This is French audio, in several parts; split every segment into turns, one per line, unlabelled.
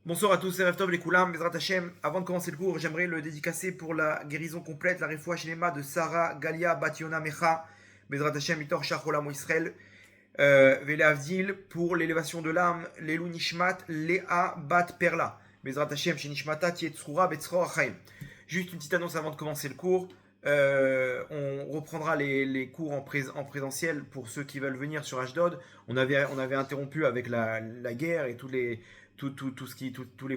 Bonsoir à tous, c'est Reftov les Koulam, Bezrat Hashem. Avant de commencer le cours, j'aimerais le dédicacer pour la guérison complète, la refoua shlema de Sarah Galia Bationa Mecha, Bezrat Hashem, Mitor Shacholam Israël, Vele Avdil, pour l'élévation de l'âme, Lelou Nishmat, Léa Bat Perla, Bezrat Hashem, chez Nishmata, Tietzroura, Betzro Achaim. Juste une petite annonce avant de commencer le cours. On reprendra les cours en présentiel pour ceux qui veulent venir sur Ashdod. On avait interrompu avec la guerre et tous les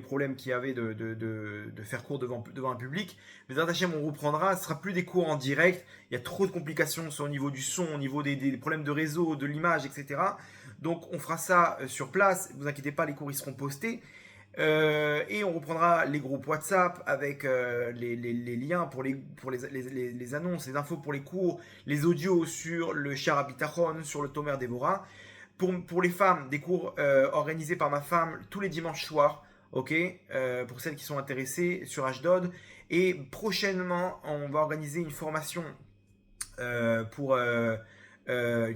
problèmes qu'il y avait de faire cours devant un public. Mais Hashem, on reprendra. Ce ne sera plus des cours en direct. Il y a trop de complications au niveau du son, au niveau des problèmes de réseau, de l'image, etc. Donc on fera ça sur place. Ne vous inquiétez pas, les cours ils seront postés. Et on reprendra les groupes WhatsApp avec les liens pour les annonces, les infos pour les cours, les audios sur le Shar Abitachon, sur le Tomer Déborah. Pour les femmes, des cours organisés par ma femme tous les dimanches soirs, ok, pour celles qui sont intéressées sur Ashdod. Et prochainement, on va organiser une formation une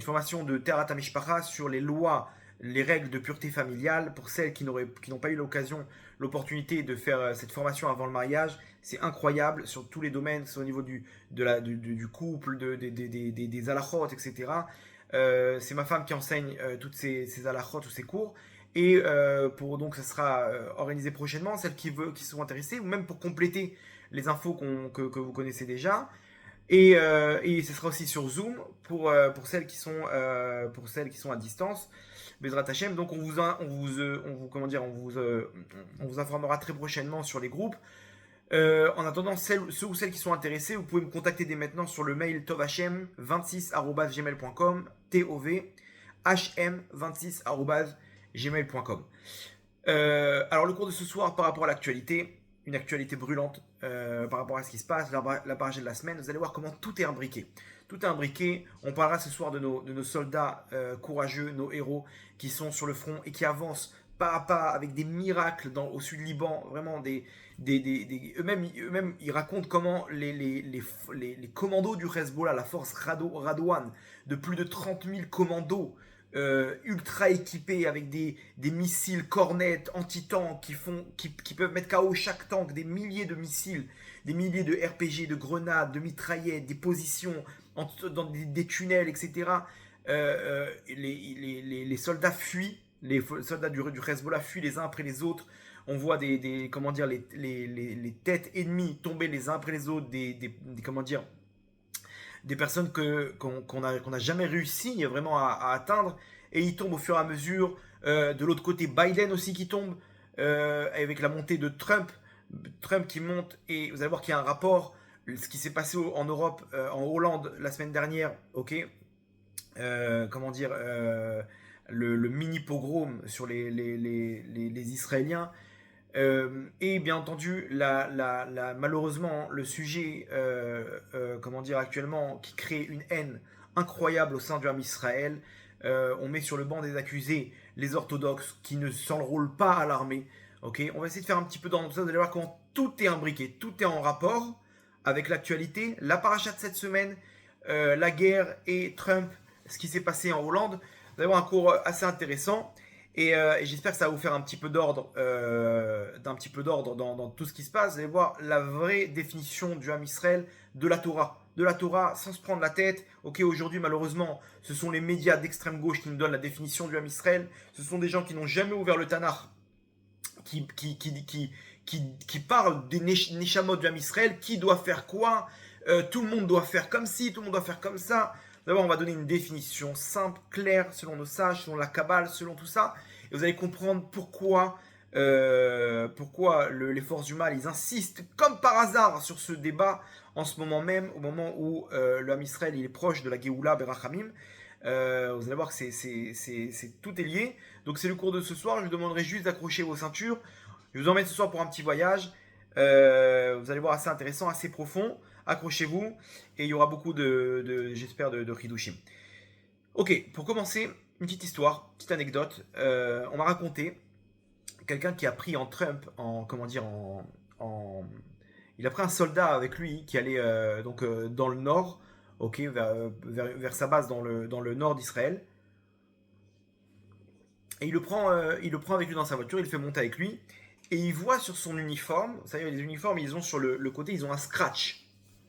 formation de Terat HaMishpacha sur les lois, les règles de pureté familiale pour celles qui n'ont pas eu l'opportunité de faire cette formation avant le mariage. C'est incroyable sur tous les domaines, c'est au niveau du couple, des halachot, etc. C'est ma femme qui enseigne toutes ces halachot, tous ces cours. Et donc ça sera organisé prochainement, celles qui sont intéressées, ou même pour compléter les infos que vous connaissez déjà. Et ce sera aussi sur Zoom pour celles qui sont à distance. Bezrat Hashem. Donc on vous informera très prochainement sur les groupes. En attendant, ceux ou celles qui sont intéressés, vous pouvez me contacter dès maintenant sur le mail tovhm26@gmail.com, tovhm26@gmail.com. Alors le cours de ce soir par rapport à l'actualité, une actualité brûlante par rapport à ce qui se passe, la paracha de la semaine, vous allez voir comment tout est imbriqué. Tout est imbriqué. On parlera ce soir de nos soldats courageux, nos héros qui sont sur le front et qui avancent pas à pas avec des miracles au sud Liban, vraiment eux-mêmes ils racontent comment les commandos du Hezbollah, la force Radouane, de plus de 30 000 commandos ultra équipés avec des missiles cornettes anti-tanks qui peuvent mettre KO chaque tank, des milliers de missiles, des milliers de RPG, de grenades, de mitraillettes, des positions dans des tunnels, etc. Les soldats fuient, les soldats du Hezbollah fuient les uns après les autres. On voit les têtes ennemies tomber les uns après les autres, des personnes qu'on n'a jamais réussi vraiment à atteindre, et ils tombent au fur et à mesure. De l'autre côté, Biden aussi qui tombe, avec la montée de Trump qui monte, et vous allez voir qu'il y a un rapport, ce qui s'est passé en Europe, en Hollande la semaine dernière, ok, le mini pogrom sur les Israéliens. Et bien entendu, malheureusement, le sujet, actuellement, qui crée une haine incroyable au sein du Ham Israël. On met sur le banc des accusés les orthodoxes qui ne s'enrôlent pas à l'armée. Ok, on va essayer de faire un petit peu dans ça. Vous allez voir comment tout est imbriqué, tout est en rapport avec l'actualité, la paracha de cette semaine, la guerre et Trump, ce qui s'est passé en Hollande. Vous allez voir un cours assez intéressant. Et j'espère que ça va vous faire un petit peu d'ordre, dans tout ce qui se passe. Vous allez voir la vraie définition du Ham Israël, de la Torah. De la Torah, sans se prendre la tête. Ok, aujourd'hui, malheureusement, ce sont les médias d'extrême gauche qui nous donnent la définition du Ham Israël. Ce sont des gens qui n'ont jamais ouvert le Tanakh, qui parlent des Neshamot du Ham Israël. Qui doit faire quoi, tout le monde doit faire comme ci, tout le monde doit faire comme ça. D'abord, on va donner une définition simple, claire, selon nos sages, selon la Kabbale, selon tout ça. Et vous allez comprendre pourquoi les forces du mal, ils insistent comme par hasard sur ce débat en ce moment même, au moment où le Ham Israël il est proche de la Géoula Berachamim. Vous allez voir que tout est lié. Donc c'est le cours de ce soir. Je vous demanderai juste d'accrocher vos ceintures. Je vous emmène ce soir pour un petit voyage. Vous allez voir, assez intéressant, assez profond. Accrochez-vous, et il y aura beaucoup j'espère, de Hidushim. Ok, pour commencer, une petite histoire, petite anecdote. On m'a raconté quelqu'un qui a pris en Trump, il a pris un soldat avec lui qui allait dans le nord, ok, vers sa base dans le nord d'Israël. Et il le prend avec lui dans sa voiture, il le fait monter avec lui. et il voit sur son uniforme, vous savez, les uniformes, ils ont sur le côté, ils ont un scratch.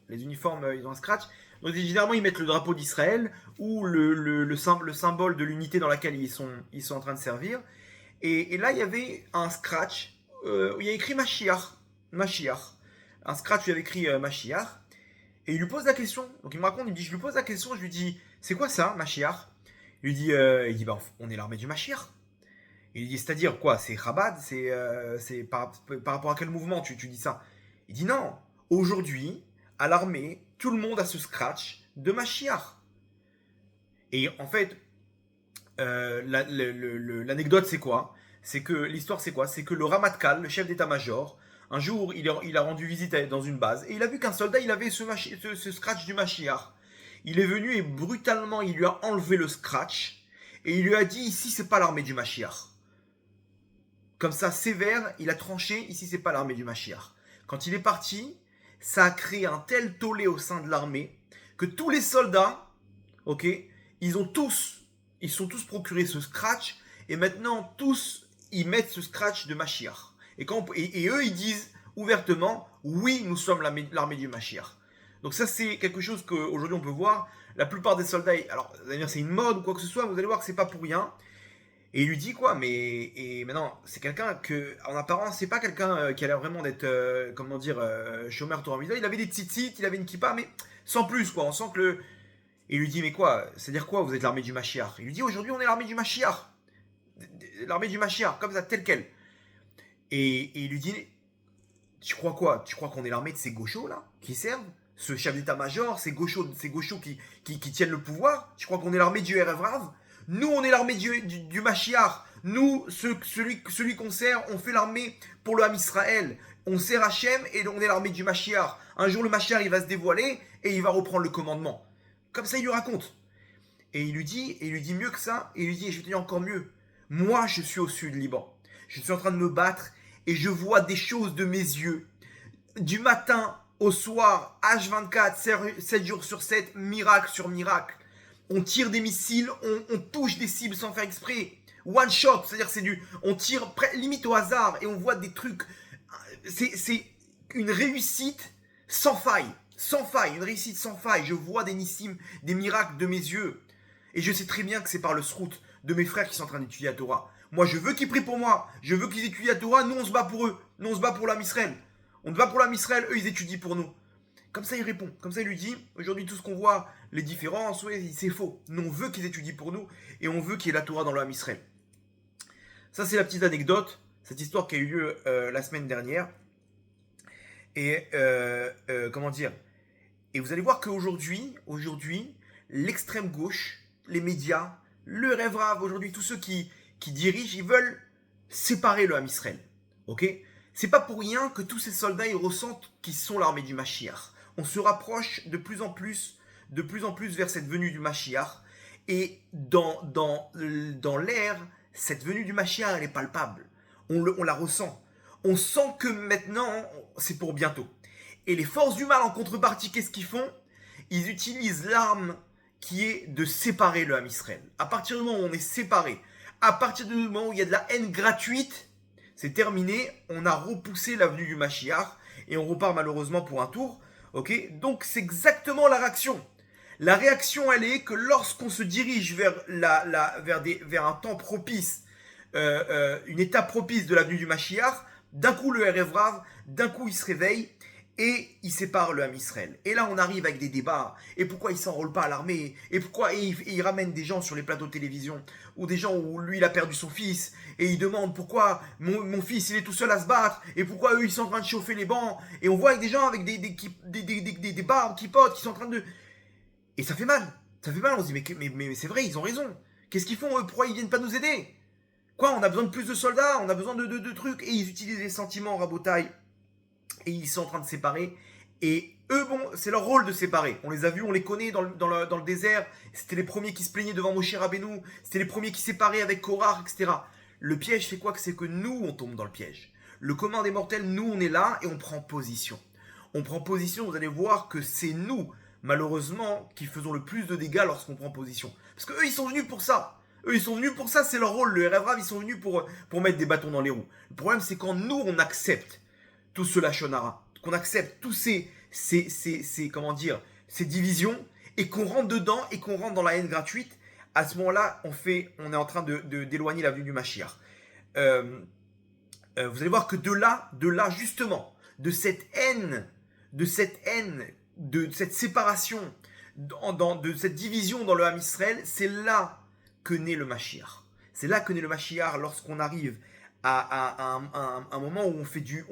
Les uniformes, ils ont un scratch. Donc généralement, ils mettent le drapeau d'Israël ou le symbole de l'unité dans laquelle ils sont en train de servir. Et là, il y avait un scratch où il y a écrit Mashiach. Mashiach. Un scratch où il y avait écrit Mashiach. Et il lui pose la question. Donc il me raconte, il me dit, je lui pose la question, je lui dis, c'est quoi ça, Mashiach? Il dit, bah, on est l'armée du Mashiach. Il lui dit, c'est-à-dire quoi? C'est Chabad? C'est par rapport à quel mouvement tu dis ça? Il dit, non. Aujourd'hui, à l'armée, tout le monde a ce scratch de Mashiach. Et en fait, l'anecdote, c'est quoi? C'est que l'histoire, c'est quoi? C'est que le Ramatkal, le chef d'état-major, un jour, il a rendu visite dans une base et il a vu qu'un soldat, il avait ce scratch du Mashiach. Il est venu et brutalement, il lui a enlevé le scratch et il lui a dit, ici, c'est pas l'armée du Mashiach. Comme ça, sévère, il a tranché, ici, c'est pas l'armée du Mashiach. Quand il est parti, ça a créé un tel tollé au sein de l'armée que tous les soldats, ok, ils sont tous procurés ce scratch et maintenant tous ils mettent ce scratch de Mashiach. Et eux ils disent ouvertement oui, nous sommes l'armée du Mashiach. Donc ça c'est quelque chose qu'aujourd'hui on peut voir. La plupart des soldats, alors vous allez dire c'est une mode ou quoi que ce soit, vous allez voir que c'est pas pour rien. Et il lui dit quoi, mais maintenant c'est quelqu'un que en apparence c'est pas quelqu'un qui a l'air vraiment d'être comment dire chômeur Torah Mitzvah. Il avait des tzitzit, il avait une kippa, mais sans plus quoi. On sent que et il lui dit, mais quoi? C'est-à-dire quoi, vous êtes l'armée du Mashiach? Il lui dit, aujourd'hui, on est l'armée du Mashiach. L'armée du Mashiach, comme ça, tel quel. Et il lui dit, tu crois quoi? Tu crois qu'on est l'armée de ces gauchos, là, qui servent? Ce chef d'état-major, ces gauchos qui tiennent le pouvoir? Tu crois qu'on est l'armée du Erev Rav? Nous, on est l'armée du Mashiach. Nous, celui qu'on sert, on fait l'armée pour le Ham Israël. On sert Hachem et on est l'armée du Mashiach. Un jour, le Mashiach, il va se dévoiler et il va reprendre le commandement. Comme ça, il lui raconte. Et il lui dit mieux que ça, et il lui dit, et je vais te dire encore mieux, moi, je suis au sud Liban. Je suis en train de me battre, et je vois des choses de mes yeux. Du matin au soir, H24, 7 jours sur 7, miracle sur miracle. On tire des missiles, on touche des cibles sans faire exprès. One shot, c'est-à-dire on tire limite au hasard, et on voit des trucs. C'est une réussite sans faille. Sans faille, une réussite sans faille. Je vois des nissim, des miracles de mes yeux. Et je sais très bien que c'est par le srout de mes frères qui sont en train d'étudier la Torah. Moi, je veux qu'ils prient pour moi. Je veux qu'ils étudient la Torah. Nous, on se bat pour eux. Nous, on se bat pour l'Am Israël. On se bat pour l'Am Israël. Eux, ils étudient pour nous. Comme ça, il répond. Comme ça, il lui dit, aujourd'hui, tout ce qu'on voit, les différences, ouais, c'est faux. Nous, on veut qu'ils étudient pour nous. Et on veut qu'il y ait la Torah dans l'Am Israël. Ça, c'est la petite anecdote. Cette histoire qui a eu lieu la semaine dernière. Et, comment dire? Et vous allez voir qu'aujourd'hui, l'extrême gauche, les médias, le Rêve Rav, aujourd'hui, tous ceux qui dirigent, ils veulent séparer le Ham Israël. Ok? C'est pas pour rien que tous ces soldats, ils ressentent qu'ils sont l'armée du Mashiach. On se rapproche de plus en plus vers cette venue du Mashiach. Et dans l'air, cette venue du Mashiach, elle est palpable. On la ressent. On sent que maintenant, c'est pour bientôt. Et les forces du mal, en contrepartie, qu'est-ce qu'ils font? Ils utilisent l'arme qui est de séparer le Ham Israël. À partir du moment où on est séparé, à partir du moment où il y a de la haine gratuite, c'est terminé, on a repoussé l'avenue du Mashiach et on repart malheureusement pour un tour. Ok? Donc c'est exactement la réaction. La réaction, elle est que lorsqu'on se dirige vers un temps propice, une étape propice de l'avenue du Mashiach, d'un coup le Erev Rav, d'un coup il se réveille et il sépare le Ham Israël. Et là on arrive avec des débats. Et pourquoi il s'enrôle pas à l'armée? Et pourquoi il ramène des gens sur les plateaux de télévision, ou des gens où lui il a perdu son fils, et il demande pourquoi mon fils il est tout seul à se battre, et pourquoi eux ils sont en train de chauffer les bancs. Et on voit avec des gens avec des barbes qui potent, qui sont en train de... Et ça fait mal. Ça fait mal, on se dit mais c'est vrai, ils ont raison. Qu'est-ce qu'ils font eux? Pourquoi ils viennent pas nous aider? Quoi, on a besoin de plus de soldats, on a besoin de trucs. Et ils utilisent les sentiments rabotaille. Et ils sont en train de séparer. Et eux, bon, c'est leur rôle de séparer. On les a vus, on les connaît dans le désert. C'était les premiers qui se plaignaient devant Moshe Rabbeinu. C'était les premiers qui séparaient avec Korach, etc. Le piège, c'est quoi? C'est que nous, on tombe dans le piège. Le commun des mortels, nous, on est là et on prend position. On prend position, vous allez voir que c'est nous, malheureusement, qui faisons le plus de dégâts lorsqu'on prend position. Parce qu'eux, ils sont venus pour ça. Eux, ils sont venus pour ça, c'est leur rôle. Le Rav, ils sont venus pour mettre des bâtons dans les roues. Le problème, c'est quand nous, on accepte tout ce lachonara, qu'on accepte tous comment dire, ces divisions, et qu'on rentre dedans, et qu'on rentre dans la haine gratuite, à ce moment-là, on est en train d'éloigner la venue du Mashiach. Vous allez voir que de là justement, de cette haine, de cette séparation, de cette division dans le Ham Israël, c'est là que naît le Mashiach. C'est là que naît le Mashiach lorsqu'on arrive à un moment où on fait il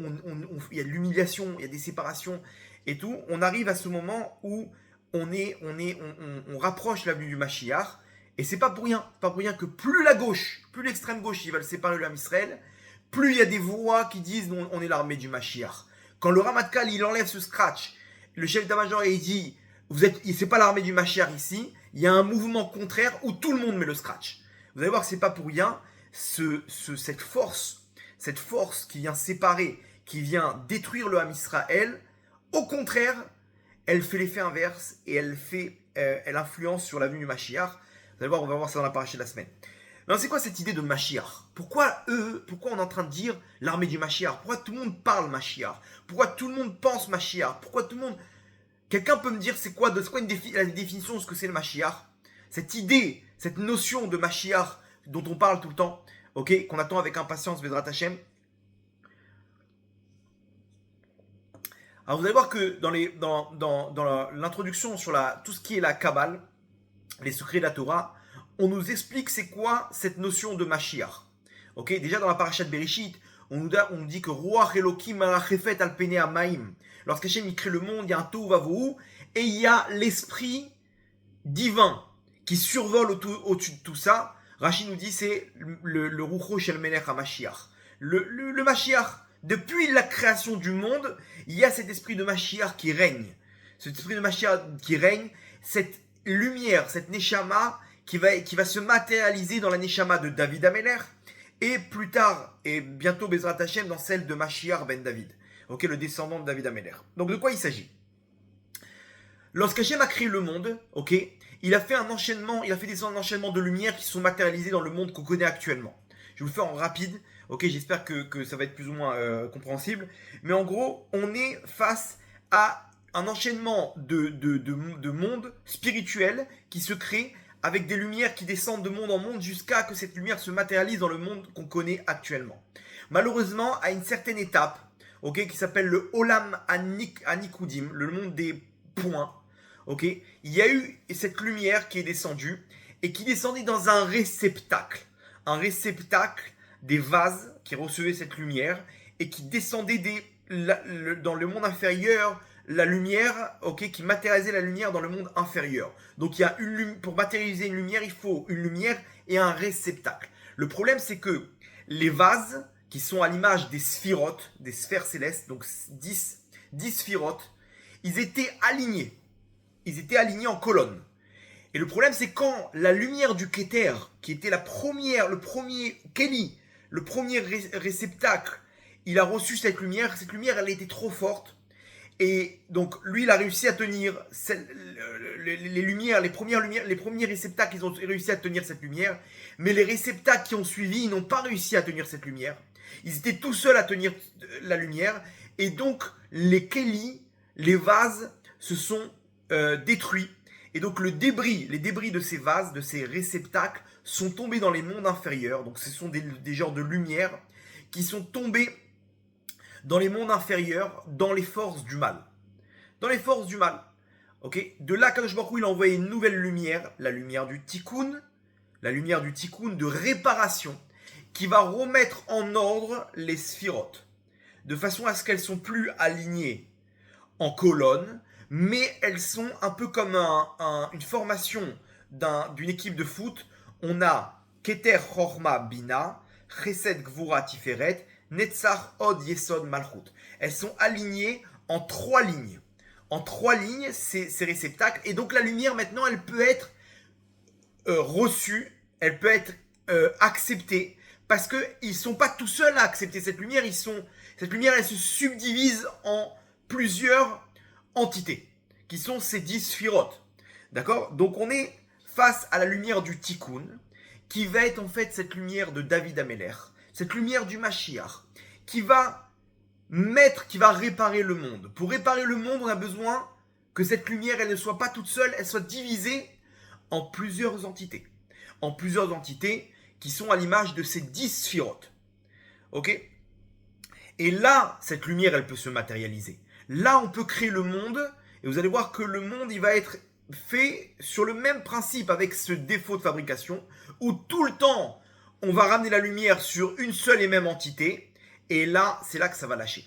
y a de l'humiliation, il y a des séparations et tout. On arrive à ce moment où on rapproche la venue du Mashiach. Et c'est pas pour rien que plus l'extrême gauche, ils veulent séparer le Ham Israël, plus il y a des voix qui disent on est l'armée du Mashiach. Quand le Ramatkal il enlève ce scratch, le chef d'état-major il dit c'est pas l'armée du Mashiach ici, il y a un mouvement contraire où tout le monde met le scratch. Vous allez voir que c'est pas pour rien cette force qui vient séparer, qui vient détruire le Ham Israël. Au contraire, elle fait l'effet inverse et elle influence sur la venue du Mashiach. Vous allez voir, on va voir ça dans la paracha de la semaine. Alors, c'est quoi cette idée de Mashiach? Pourquoi on est en train de dire l'armée du Mashiach? Pourquoi tout le monde parle Mashiach? Pourquoi tout le monde pense Mashiach? Pourquoi tout le monde... Quelqu'un peut me dire c'est quoi la définition de ce que c'est le Mashiach? Cette idée, cette notion de Mashiach dont on parle tout le temps, ok, qu'on attend avec impatience, Bezrat Hashem. Alors vous allez voir que dans l'introduction sur tout ce qui est la Kabbale, les secrets de la Torah, on nous explique c'est quoi cette notion de Mashiach. Ok, déjà dans la parashat Bereshit, on nous dit que Ruach Elokim Marachefet al Pene Hamaim. Lorsqu'Hachem il crée le monde, il y a un Tohu Vavohu et il y a l'esprit divin qui survole au-dessus de tout ça. Rashi nous dit c'est le Rucho Shel Melech HaMashiach. Le Mashiach, depuis la création du monde, il y a cet esprit de Mashiach qui règne. Cet esprit de Mashiach qui règne, cette lumière, cette Neshama qui va se matérialiser dans la Neshama de David Ameler et plus tard, et bientôt Bezrat Hashem, dans celle de Mashiach ben David, ok, le descendant de David Ameler. Donc de quoi il s'agit? Lorsqu'Hachem a créé le monde, ok, il a fait descendre un enchaînement de lumières qui sont matérialisées dans le monde qu'on connaît actuellement. Je vais vous le faire en rapide, ok, j'espère que ça va être plus ou moins compréhensible, mais en gros, on est face à un enchaînement de mondes spirituels qui se créent avec des lumières qui descendent de monde en monde jusqu'à que cette lumière se matérialise dans le monde qu'on connaît actuellement. Malheureusement, à une certaine étape, ok, qui s'appelle le Olam Anikudim, le monde des points, ok, il y a eu cette lumière qui est descendue et qui descendait dans un réceptacle des vases qui recevaient cette lumière et qui descendaient dans le monde inférieur, la lumière, ok, qui matérialisait la lumière dans le monde inférieur. Donc il y a pour matérialiser une lumière, il faut une lumière et un réceptacle. Le problème, c'est que les vases, qui sont à l'image des sphirotes, des sphères célestes, donc 10 sphirotes, ils étaient alignés en colonne. Et le problème, c'est quand la lumière du Keter, qui était le premier Keli, le premier réceptacle, il a reçu cette lumière, elle était trop forte. Et donc, lui, il a réussi à tenir les premiers réceptacles, ils ont réussi à tenir cette lumière. Mais les réceptacles qui ont suivi, ils n'ont pas réussi à tenir cette lumière. Ils étaient tout seuls à tenir la lumière. Et donc, les Kéli, les vases, se sont détruits. Et donc, les débris de ces vases, de ces réceptacles, sont tombés dans les mondes inférieurs. Donc, ce sont des genres de lumière qui sont tombés dans les mondes inférieurs, dans les forces du mal. Ok. De là, Kadosh Baruch Hu, il a envoyé une nouvelle lumière, la lumière du Tikkun de réparation, qui va remettre en ordre les sphirotes, de façon à ce qu'elles ne sont plus alignées en colonne, mais elles sont un peu comme une formation d'une équipe de foot. On a Keter Chorma Bina, Chesed Gvura Tiferet, Netzach Od Yesod Malchut. Elles sont alignées en 3 lignes. En 3 lignes, ces réceptacles. Et donc la lumière, maintenant, elle peut être reçue, elle peut être acceptée. Parce qu'ils ne sont pas tout seuls à accepter cette lumière. Cette lumière, elle se subdivise en plusieurs entités, qui sont ces 10 sphirotes. D'accord? Donc on est face à la lumière du Tikkun, qui va être en fait cette lumière de David Améler, cette lumière du Mashiach, qui va réparer le monde. Pour réparer le monde, on a besoin que cette lumière, elle ne soit pas toute seule, elle soit divisée en plusieurs entités. En plusieurs entités qui sont à l'image de ces 10 sphirotes. Ok ? Et là, cette lumière, elle peut se matérialiser. Là, on peut créer le monde, et vous allez voir que le monde, il va être fait sur le même principe, avec ce défaut de fabrication, où tout le temps, on va ramener la lumière sur une seule et même entité, et là, c'est là que ça va lâcher.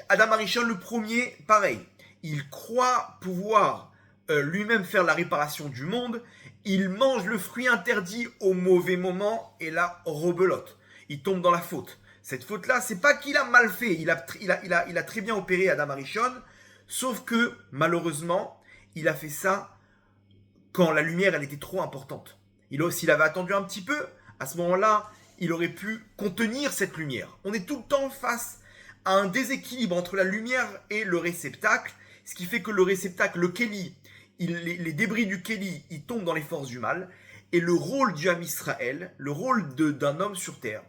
Adam Arishon, le premier, pareil, il croit pouvoir lui-même faire la réparation du monde, il mange le fruit interdit au mauvais moment, et là, rebelote. Il tombe dans la faute. Cette faute-là, c'est pas qu'il a mal fait, il a très bien opéré Adam Arishon, sauf que, malheureusement, il a fait ça quand la lumière, elle était trop importante. S'il avait attendu un petit peu, à ce moment-là, il aurait pu contenir cette lumière. On est tout le temps face à un déséquilibre entre la lumière et le réceptacle, ce qui fait que le réceptacle, le Kéli, les débris du Kéli, ils tombent dans les forces du mal, et le rôle du Ham Israël, le rôle d'un homme sur terre,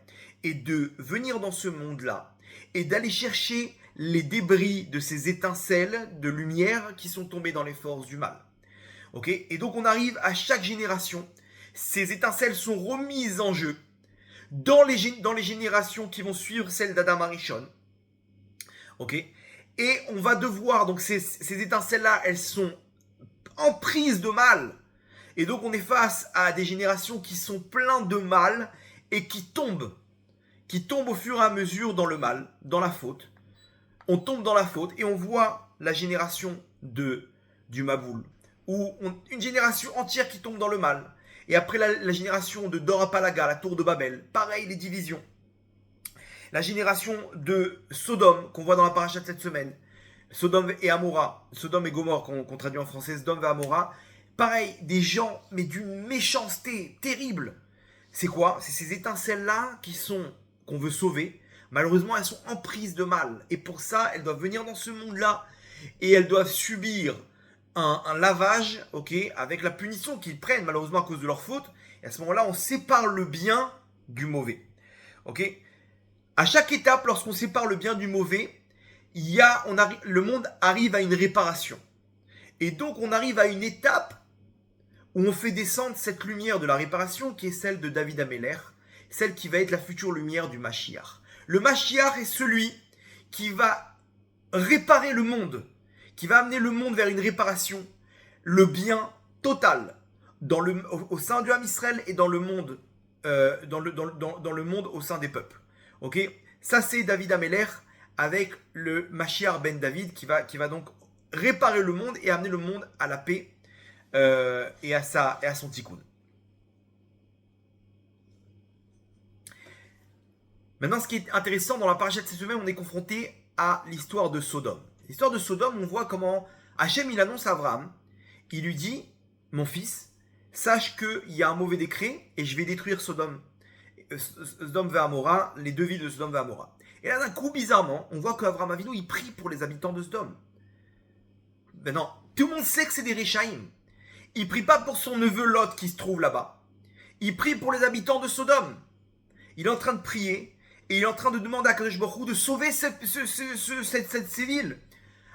est de venir dans ce monde-là, et d'aller chercher les débris de ces étincelles de lumière qui sont tombées dans les forces du mal. Okay ? Et donc on arrive à chaque génération, ces étincelles sont remises en jeu dans les générations qui vont suivre celles d'Adam Arishon. Okay ? Et on va devoir, donc ces étincelles-là, elles sont emprises de mal. Et donc on est face à des générations qui sont pleines de mal et qui tombent au fur et à mesure dans le mal, dans la faute. On tombe dans la faute et on voit la génération du Maboul, ou une génération entière qui tombe dans le mal. Et après la génération de Dorapalaga, la tour de Babel, pareil, les divisions. La génération de Sodome, qu'on voit dans la paracha de cette semaine, Sodome et Gomorrhe, qu'on traduit en français, Sodome et Amora, pareil, des gens, mais d'une méchanceté terrible. C'est quoi ? C'est ces étincelles-là qu'on veut sauver. Malheureusement, elles sont emprises de mal. Et pour ça, elles doivent venir dans ce monde-là. Et elles doivent subir un lavage, okay, avec la punition qu'ils prennent, malheureusement, à cause de leur faute. Et à ce moment-là, on sépare le bien du mauvais. Okay ? À chaque étape, lorsqu'on sépare le bien du mauvais, le monde arrive à une réparation. Et donc, on arrive à une étape où on fait descendre cette lumière de la réparation, qui est celle de David Améler, celle qui va être la future lumière du Mashiach. Le Mashiach est celui qui va réparer le monde, qui va amener le monde vers une réparation, le bien total, au sein du Ham Israël et dans le monde, dans le monde au sein des peuples. Okay ? Ça, c'est David Améler avec le Mashiach ben David qui va donc réparer le monde et amener le monde à la paix et à son tikkun. Maintenant, ce qui est intéressant dans la paracha de cette semaine, on est confronté à l'histoire de Sodome. L'histoire de Sodome, on voit comment Hachem, il annonce à Abraham, il lui dit, mon fils, sache qu'il y a un mauvais décret et je vais détruire Sodome et Amora, les deux villes de Sodome et Amora. Et là, d'un coup, bizarrement, on voit qu'Abraham Avinu, il prie pour les habitants de Sodome. Ben non, tout le monde sait que c'est des Réchaïm. Il prie pas pour son neveu Lot qui se trouve là-bas. Il prie pour les habitants de Sodome. Il est en train de prier et il est en train de demander à Kadosh Baruch Hu de sauver ces villes.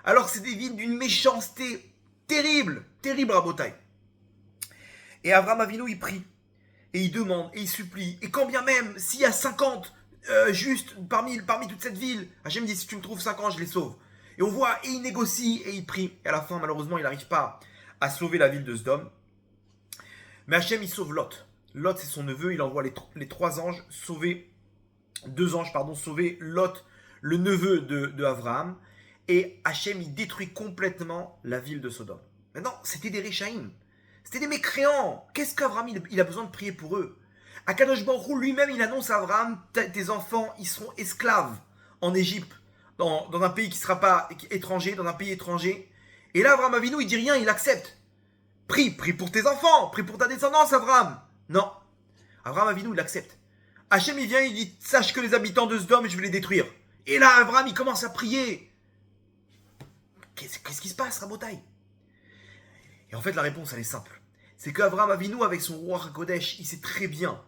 Alors que c'est des villes d'une méchanceté terrible, à Botaï. Et Abraham Avinu, il prie. Et il demande, et il supplie. Et quand bien même, s'il y a 50 juste parmi toute cette ville, Hachem dit, si tu me trouves 50, je les sauve. Et on voit, et il négocie, et il prie. Et à la fin, malheureusement, il n'arrive pas à sauver la ville de Sodome. Mais Hachem, il sauve Lot. Lot, c'est son neveu, il envoie les trois anges sauver Lot, le neveu de Abraham. Et Hachem, il détruit complètement la ville de Sodome. Maintenant, c'était des Réchaïm. C'était des mécréants. Qu'est-ce qu'Abraham, il a besoin de prier pour eux? Akadosh Baruch Hu lui-même, il annonce à Abraham, tes enfants, ils seront esclaves en Égypte, dans un pays qui ne sera pas étranger, dans un pays étranger. Et là, Abraham Avinu, il dit rien, il accepte. Prie pour tes enfants, prie pour ta descendance, Abraham. Non. Abraham Avinu, il accepte. Hachem, il vient, il dit, sache que les habitants de Sodome, je vais les détruire. Et là, Abraham, il commence à prier. Qu'est-ce qui se passe, Rabotai? Et en fait, la réponse, elle est simple. c'est qu'Avraham Avinu, avec son roi Kodesh, il sait très bien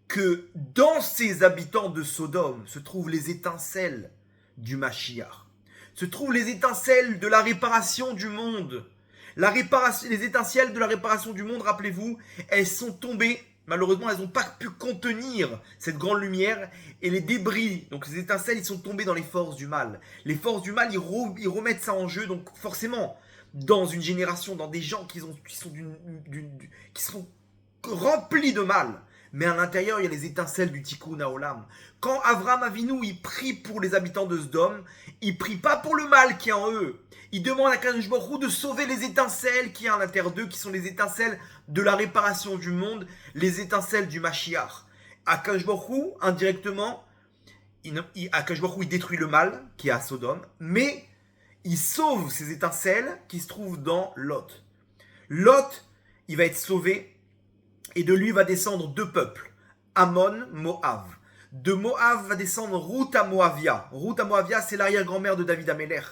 que dans ces habitants de Sodome se trouvent les étincelles du Mashiach, se trouvent les étincelles de la réparation du monde. Les étincelles de la réparation du monde, rappelez-vous, elles sont tombées. Malheureusement, elles n'ont pas pu contenir cette grande lumière et les débris. Donc les étincelles, ils sont tombés dans les forces du mal. Les forces du mal, ils remettent ça en jeu. Donc forcément, dans une génération, dans des gens qui sont remplis de mal, mais à l'intérieur, il y a les étincelles du Tikkun Haolam. Quand Avraham Avinu, il prie pour les habitants de Sodome, il prie pas pour le mal qui est en eux. Il demande à Kadosh Baruch Hu de sauver les étincelles qui y a à l'intérieur d'eux, qui sont les étincelles de la réparation du monde, les étincelles du Mashiach. Kadosh Baruch Hu, indirectement, Kadosh Baruch Hu, il détruit le mal qui est à Sodome, mais il sauve ces étincelles qui se trouvent dans Lot. Lot, il va être sauvé, et de lui va descendre deux peuples, Ammon, Moab. De Moab va descendre Ruth à Moavia. Ruth à Moavia, c'est l'arrière-grand-mère de David Amelech.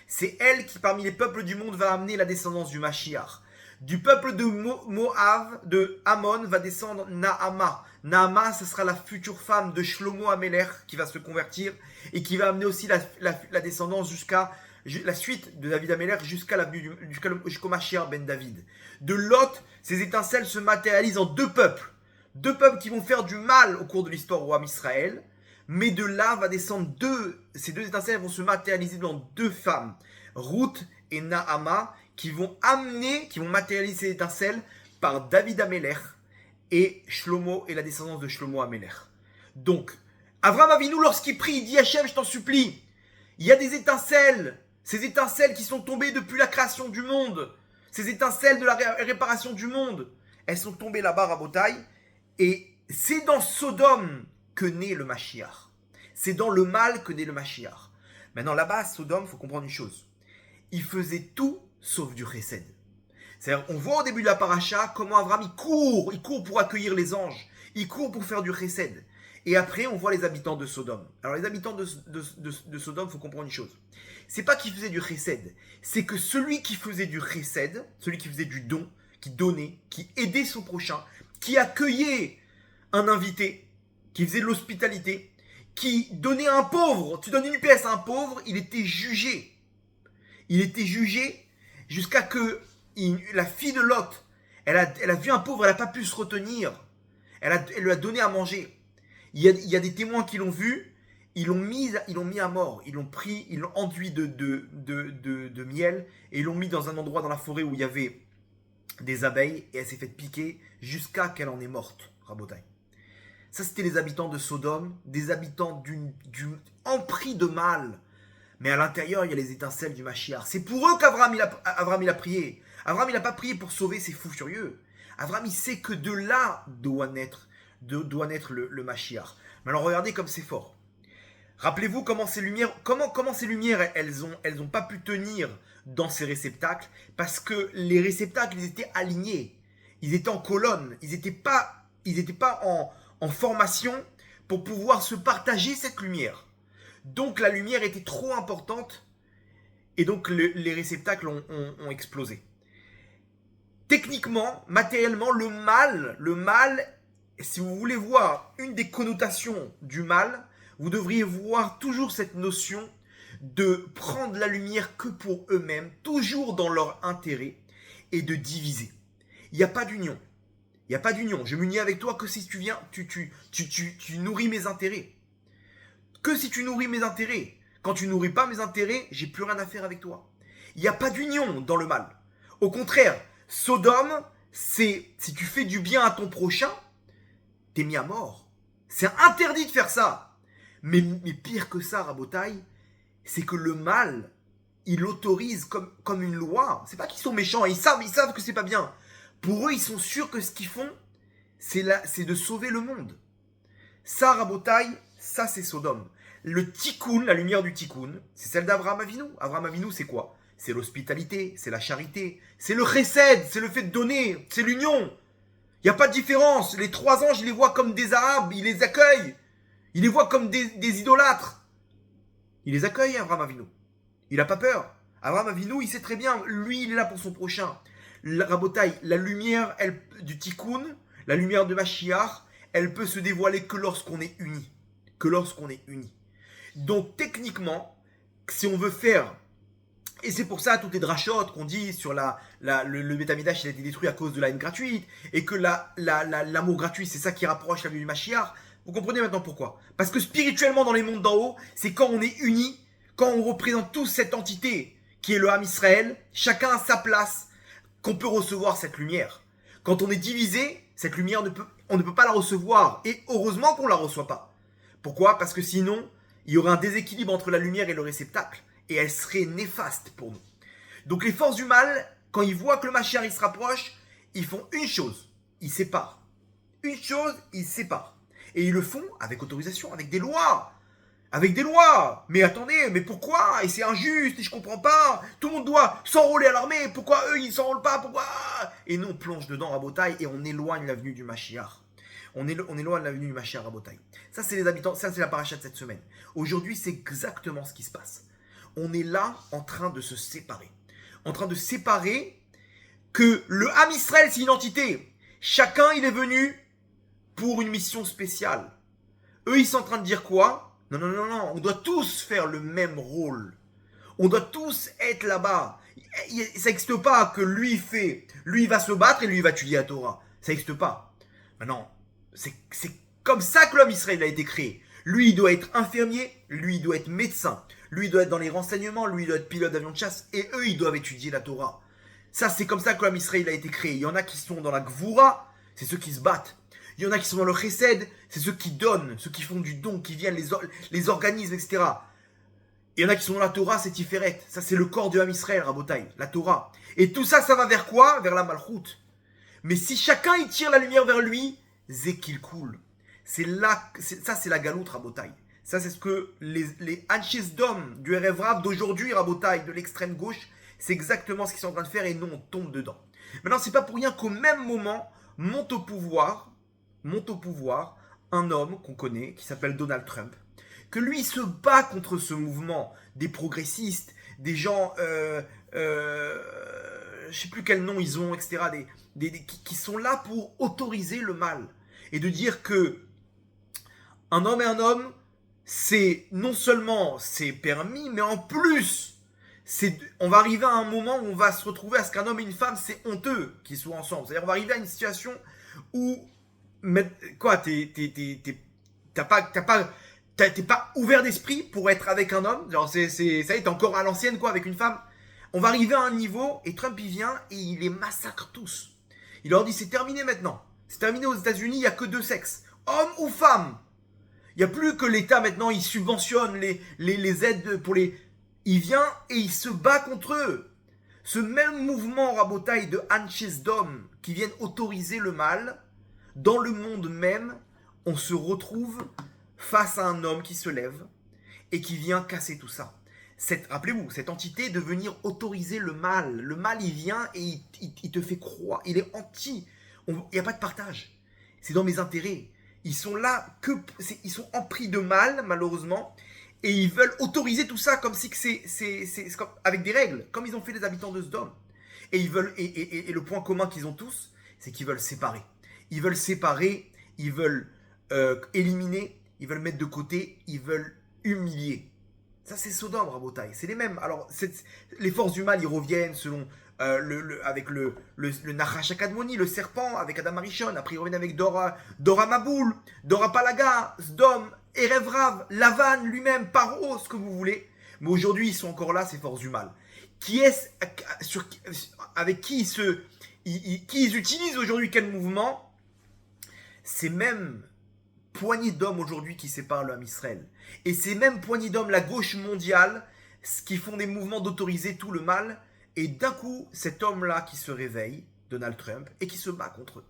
C'est elle qui, parmi les peuples du monde, va amener la descendance du Mashiach. Du peuple de Moab, de Ammon, va descendre Naama. Naama, ce sera la future femme de Shlomo Amelech qui va se convertir et qui va amener aussi la descendance jusqu'à la suite de David Amelech jusqu'au Mashiach ben David. De Lot, ces étincelles se matérialisent en deux peuples. Deux peuples qui vont faire du mal au cours de l'histoire au roi Israël. Mais de là va descendre ces deux étincelles vont se matérialiser dans deux femmes, Ruth et Naama, qui vont matérialiser ces étincelles par David Amelech et Shlomo et la descendance de Shlomo Amelech. Donc, Avraham Avinu, lorsqu'il prie, il dit Hachem, je t'en supplie, il y a des étincelles, ces étincelles qui sont tombées depuis la création du monde, ces étincelles de la réparation du monde, elles sont tombées là-bas à Botaï, et c'est dans Sodome que naît le Mashiach. C'est dans le mal que naît le Mashiach. Maintenant, là-bas, à Sodome, il faut comprendre une chose. Il faisait tout sauf du chesed. C'est-à-dire, on voit au début de la paracha comment Abraham, il court pour accueillir les anges. Il court pour faire du chesed. Et après, on voit les habitants de Sodome. Alors, les habitants de Sodome, il faut comprendre une chose. C'est pas qu'ils faisaient du chesed. C'est que celui qui faisait du chesed, celui qui faisait du don, qui donnait, qui aidait son prochain, qui accueillait un invité, qui faisait de l'hospitalité, qui donnait à un pauvre, tu donnes une pièce à un pauvre, il était jugé. Il était jugé jusqu'à que la fille de Lot, elle a vu un pauvre, elle n'a pas pu se retenir. Elle lui a donné à manger. Il y a des témoins qui l'ont vu, ils l'ont mis à mort. Ils l'ont enduit de miel et ils l'ont mis dans un endroit dans la forêt où il y avait des abeilles et elle s'est fait piquer jusqu'à qu'elle en est morte, Rabotai. Ça, c'était les habitants de Sodome, des habitants d'une empris de mal. Mais à l'intérieur, il y a les étincelles du Mashiach. C'est pour eux qu'Avraham il a prié. Avraham, il n'a pas prié pour sauver ces fous furieux. Avraham, il sait que de là doit naître le Mashiach. Mais alors, regardez comme c'est fort. Rappelez-vous comment ces lumières, elles ont pas pu tenir dans ces réceptacles, parce que les réceptacles, ils étaient alignés. Ils étaient en colonne. Ils n'étaient pas en formation pour pouvoir se partager cette lumière. Donc la lumière était trop importante et donc les réceptacles ont explosé. Techniquement, matériellement, le mal, si vous voulez voir une des connotations du mal, vous devriez voir toujours cette notion de prendre la lumière que pour eux-mêmes, toujours dans leur intérêt, et de diviser. Il n'y a pas d'union. Il n'y a pas d'union. Je m'unis avec toi que si tu viens, tu nourris mes intérêts. Que si tu nourris mes intérêts. Quand tu nourris pas mes intérêts, j'ai plus rien à faire avec toi. Il n'y a pas d'union dans le mal. Au contraire, Sodome, c'est si tu fais du bien à ton prochain, t'es mis à mort. C'est interdit de faire ça. Mais pire que ça, Rabotai, c'est que le mal, il l'autorise comme une loi. C'est pas qu'ils sont méchants, ils savent que c'est pas bien. Pour eux, ils sont sûrs que ce qu'ils font, c'est de sauver le monde. Ça, Rabotai, ça c'est Sodome. Le tikkun, la lumière du tikkun, c'est celle d'Avraham Avinu. Avraham Avinu, c'est quoi? C'est l'hospitalité, c'est la charité, c'est le chesed, c'est le fait de donner, c'est l'union. Il n'y a pas de différence. Les trois anges, il les voit comme des arabes, il les accueille. Il les voit comme des idolâtres. Il les accueille, Avraham Avinu. Il n'a pas peur. Avraham Avinu, il sait très bien, lui, il est là pour son prochain. Rabotai, la lumière du Tikkun, la lumière de Mashiach, elle peut se dévoiler que lorsqu'on est unis. Que lorsqu'on est unis. Donc techniquement, si on veut faire, et c'est pour ça toutes les drachotes qu'on dit sur le Beth Amikdash, il a été détruit à cause de la haine gratuite, et que l'amour gratuit, c'est ça qui rapproche la vie du Mashiach. Vous comprenez maintenant pourquoi? Parce que spirituellement, dans les mondes d'en haut, c'est quand on est unis, quand on représente tous cette entité qui est le Ham Israël, chacun à sa place, qu'on peut recevoir cette lumière. Quand on est divisé, cette lumière, on ne peut pas la recevoir. Et heureusement qu'on ne la reçoit pas. Pourquoi? Parce que sinon, il y aurait un déséquilibre entre la lumière et le réceptacle. Et elle serait néfaste pour nous. Donc les forces du mal, quand ils voient que le Mashiach il se rapproche, ils font une chose. Ils séparent. Une chose, ils séparent. Et ils le font avec autorisation, avec des lois. Avec des lois. Mais attendez, mais pourquoi? Et c'est injuste, et je comprends pas. Tout le monde doit s'enrôler à l'armée. Pourquoi eux, ils s'enrôlent pas? Pourquoi? Et nous, on plonge dedans à Rabotai et on éloigne l'avenue du Mashiach. On éloigne l'avenue du Mashiach Rabotai. Ça, c'est les habitants, ça, c'est la paracha de cette semaine. Aujourd'hui, c'est exactement ce qui se passe. On est là en train de se séparer. En train de séparer que le Ham Israël, c'est une entité. Chacun, il est venu pour une mission spéciale. Eux, ils sont en train de dire quoi? Non, non, non, non, on doit tous faire le même rôle. On doit tous être là-bas. Ça n'existe pas que lui va se battre et lui va étudier la Torah. Ça n'existe pas. Maintenant, c'est comme ça que l'homme Israël a été créé. Lui, il doit être infirmier, lui, il doit être médecin, lui, il doit être dans les renseignements, lui, il doit être pilote d'avion de chasse, et eux, ils doivent étudier la Torah. Ça, c'est comme ça que l'homme Israël a été créé. Il y en a qui sont dans la Gvura, c'est ceux qui se battent. Il y en a qui sont dans le Chesed, c'est ceux qui donnent, ceux qui font du don, qui viennent, les organismes, etc. Il y en a qui sont dans la Torah, c'est Tiferet. Ça, c'est le corps de Ham Israël, Rabotai, la Torah. Et tout ça, ça va vers quoi? Vers la Malchut. Mais si chacun il tire la lumière vers lui, c'est qu'il coule. Ça, c'est la galoute, Rabotai. Ça, c'est ce que les Anches d'hommes du Erev Rav d'aujourd'hui, Rabotai, de l'extrême gauche, c'est exactement ce qu'ils sont en train de faire et nous, on tombe dedans. Maintenant, c'est pas pour rien qu'au même moment, monte au pouvoir un homme qu'on connaît, qui s'appelle Donald Trump, que lui se bat contre ce mouvement des progressistes, des gens, je sais plus quel nom ils ont, etc., qui sont là pour autoriser le mal. Et de dire que un homme est un homme, c'est non seulement c'est permis, mais en plus, on va arriver à un moment où on va se retrouver à ce qu'un homme et une femme, c'est honteux qu'ils soient ensemble. C'est-à-dire on va arriver à une situation où quoi, t'es pas ouvert d'esprit pour être avec un homme. Genre ça y est, t'es encore à l'ancienne quoi avec une femme. On va arriver à un niveau et Trump il vient et il les massacre tous. Il leur dit c'est terminé maintenant. C'est terminé aux États-Unis, il n'y a que deux sexes, homme ou femme. Il n'y a plus que l'État maintenant, il subventionne les aides pour les. Il vient et il se bat contre eux. Ce même mouvement rabotaille de Anches d'hommes qui viennent autoriser le mal, dans le monde même, on se retrouve face à un homme qui se lève et qui vient casser tout ça. Rappelez-vous, cette entité de venir autoriser le mal. Le mal, il vient et il te fait croire. Il est anti. Il n'y a pas de partage. C'est dans mes intérêts. Ils sont là, ils sont empris de mal, malheureusement, et ils veulent autoriser tout ça comme si c'est comme, avec des règles, comme ils ont fait les habitants de Sodome. Et ils veulent, et le point commun qu'ils ont tous, c'est qu'ils veulent séparer. Ils veulent séparer, ils veulent éliminer, ils veulent mettre de côté, ils veulent humilier. Ça, c'est Sodome, Rabotai. C'est les mêmes. Alors, les forces du mal, ils reviennent selon avec le Nachash Akadmoni, le serpent, avec Adam Arishon. Après, ils reviennent avec Dora Maboul, Dora Palaga, Sdom, Erev Rav, Lavan lui-même, Paro, ce que vous voulez. Mais aujourd'hui, ils sont encore là, ces forces du mal. Avec qui ils utilisent aujourd'hui quel mouvement? Ces mêmes poignées d'hommes aujourd'hui qui séparent le Ham Israël. Et ces mêmes poignées d'hommes, la gauche mondiale, qui font des mouvements d'autoriser tout le mal. Et d'un coup, cet homme-là qui se réveille, Donald Trump, et qui se bat contre eux.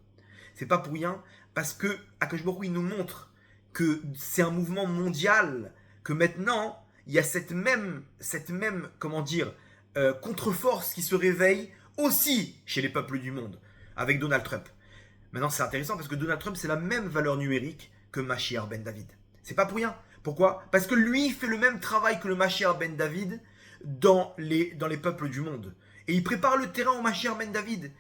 C'est pas pour rien, parce que Akadosh Baruch Hu, il nous montre que c'est un mouvement mondial, que maintenant, il y a cette même comment dire, contre-force qui se réveille aussi chez les peuples du monde, avec Donald Trump. Maintenant, c'est intéressant, parce que Donald Trump, c'est la même valeur numérique que Mashiach ben David. C'est pas pour rien. Pourquoi? Parce que lui fait le même travail que le Mashiach ben David, dans les peuples du monde. Et il prépare le terrain au Mashiach ben David.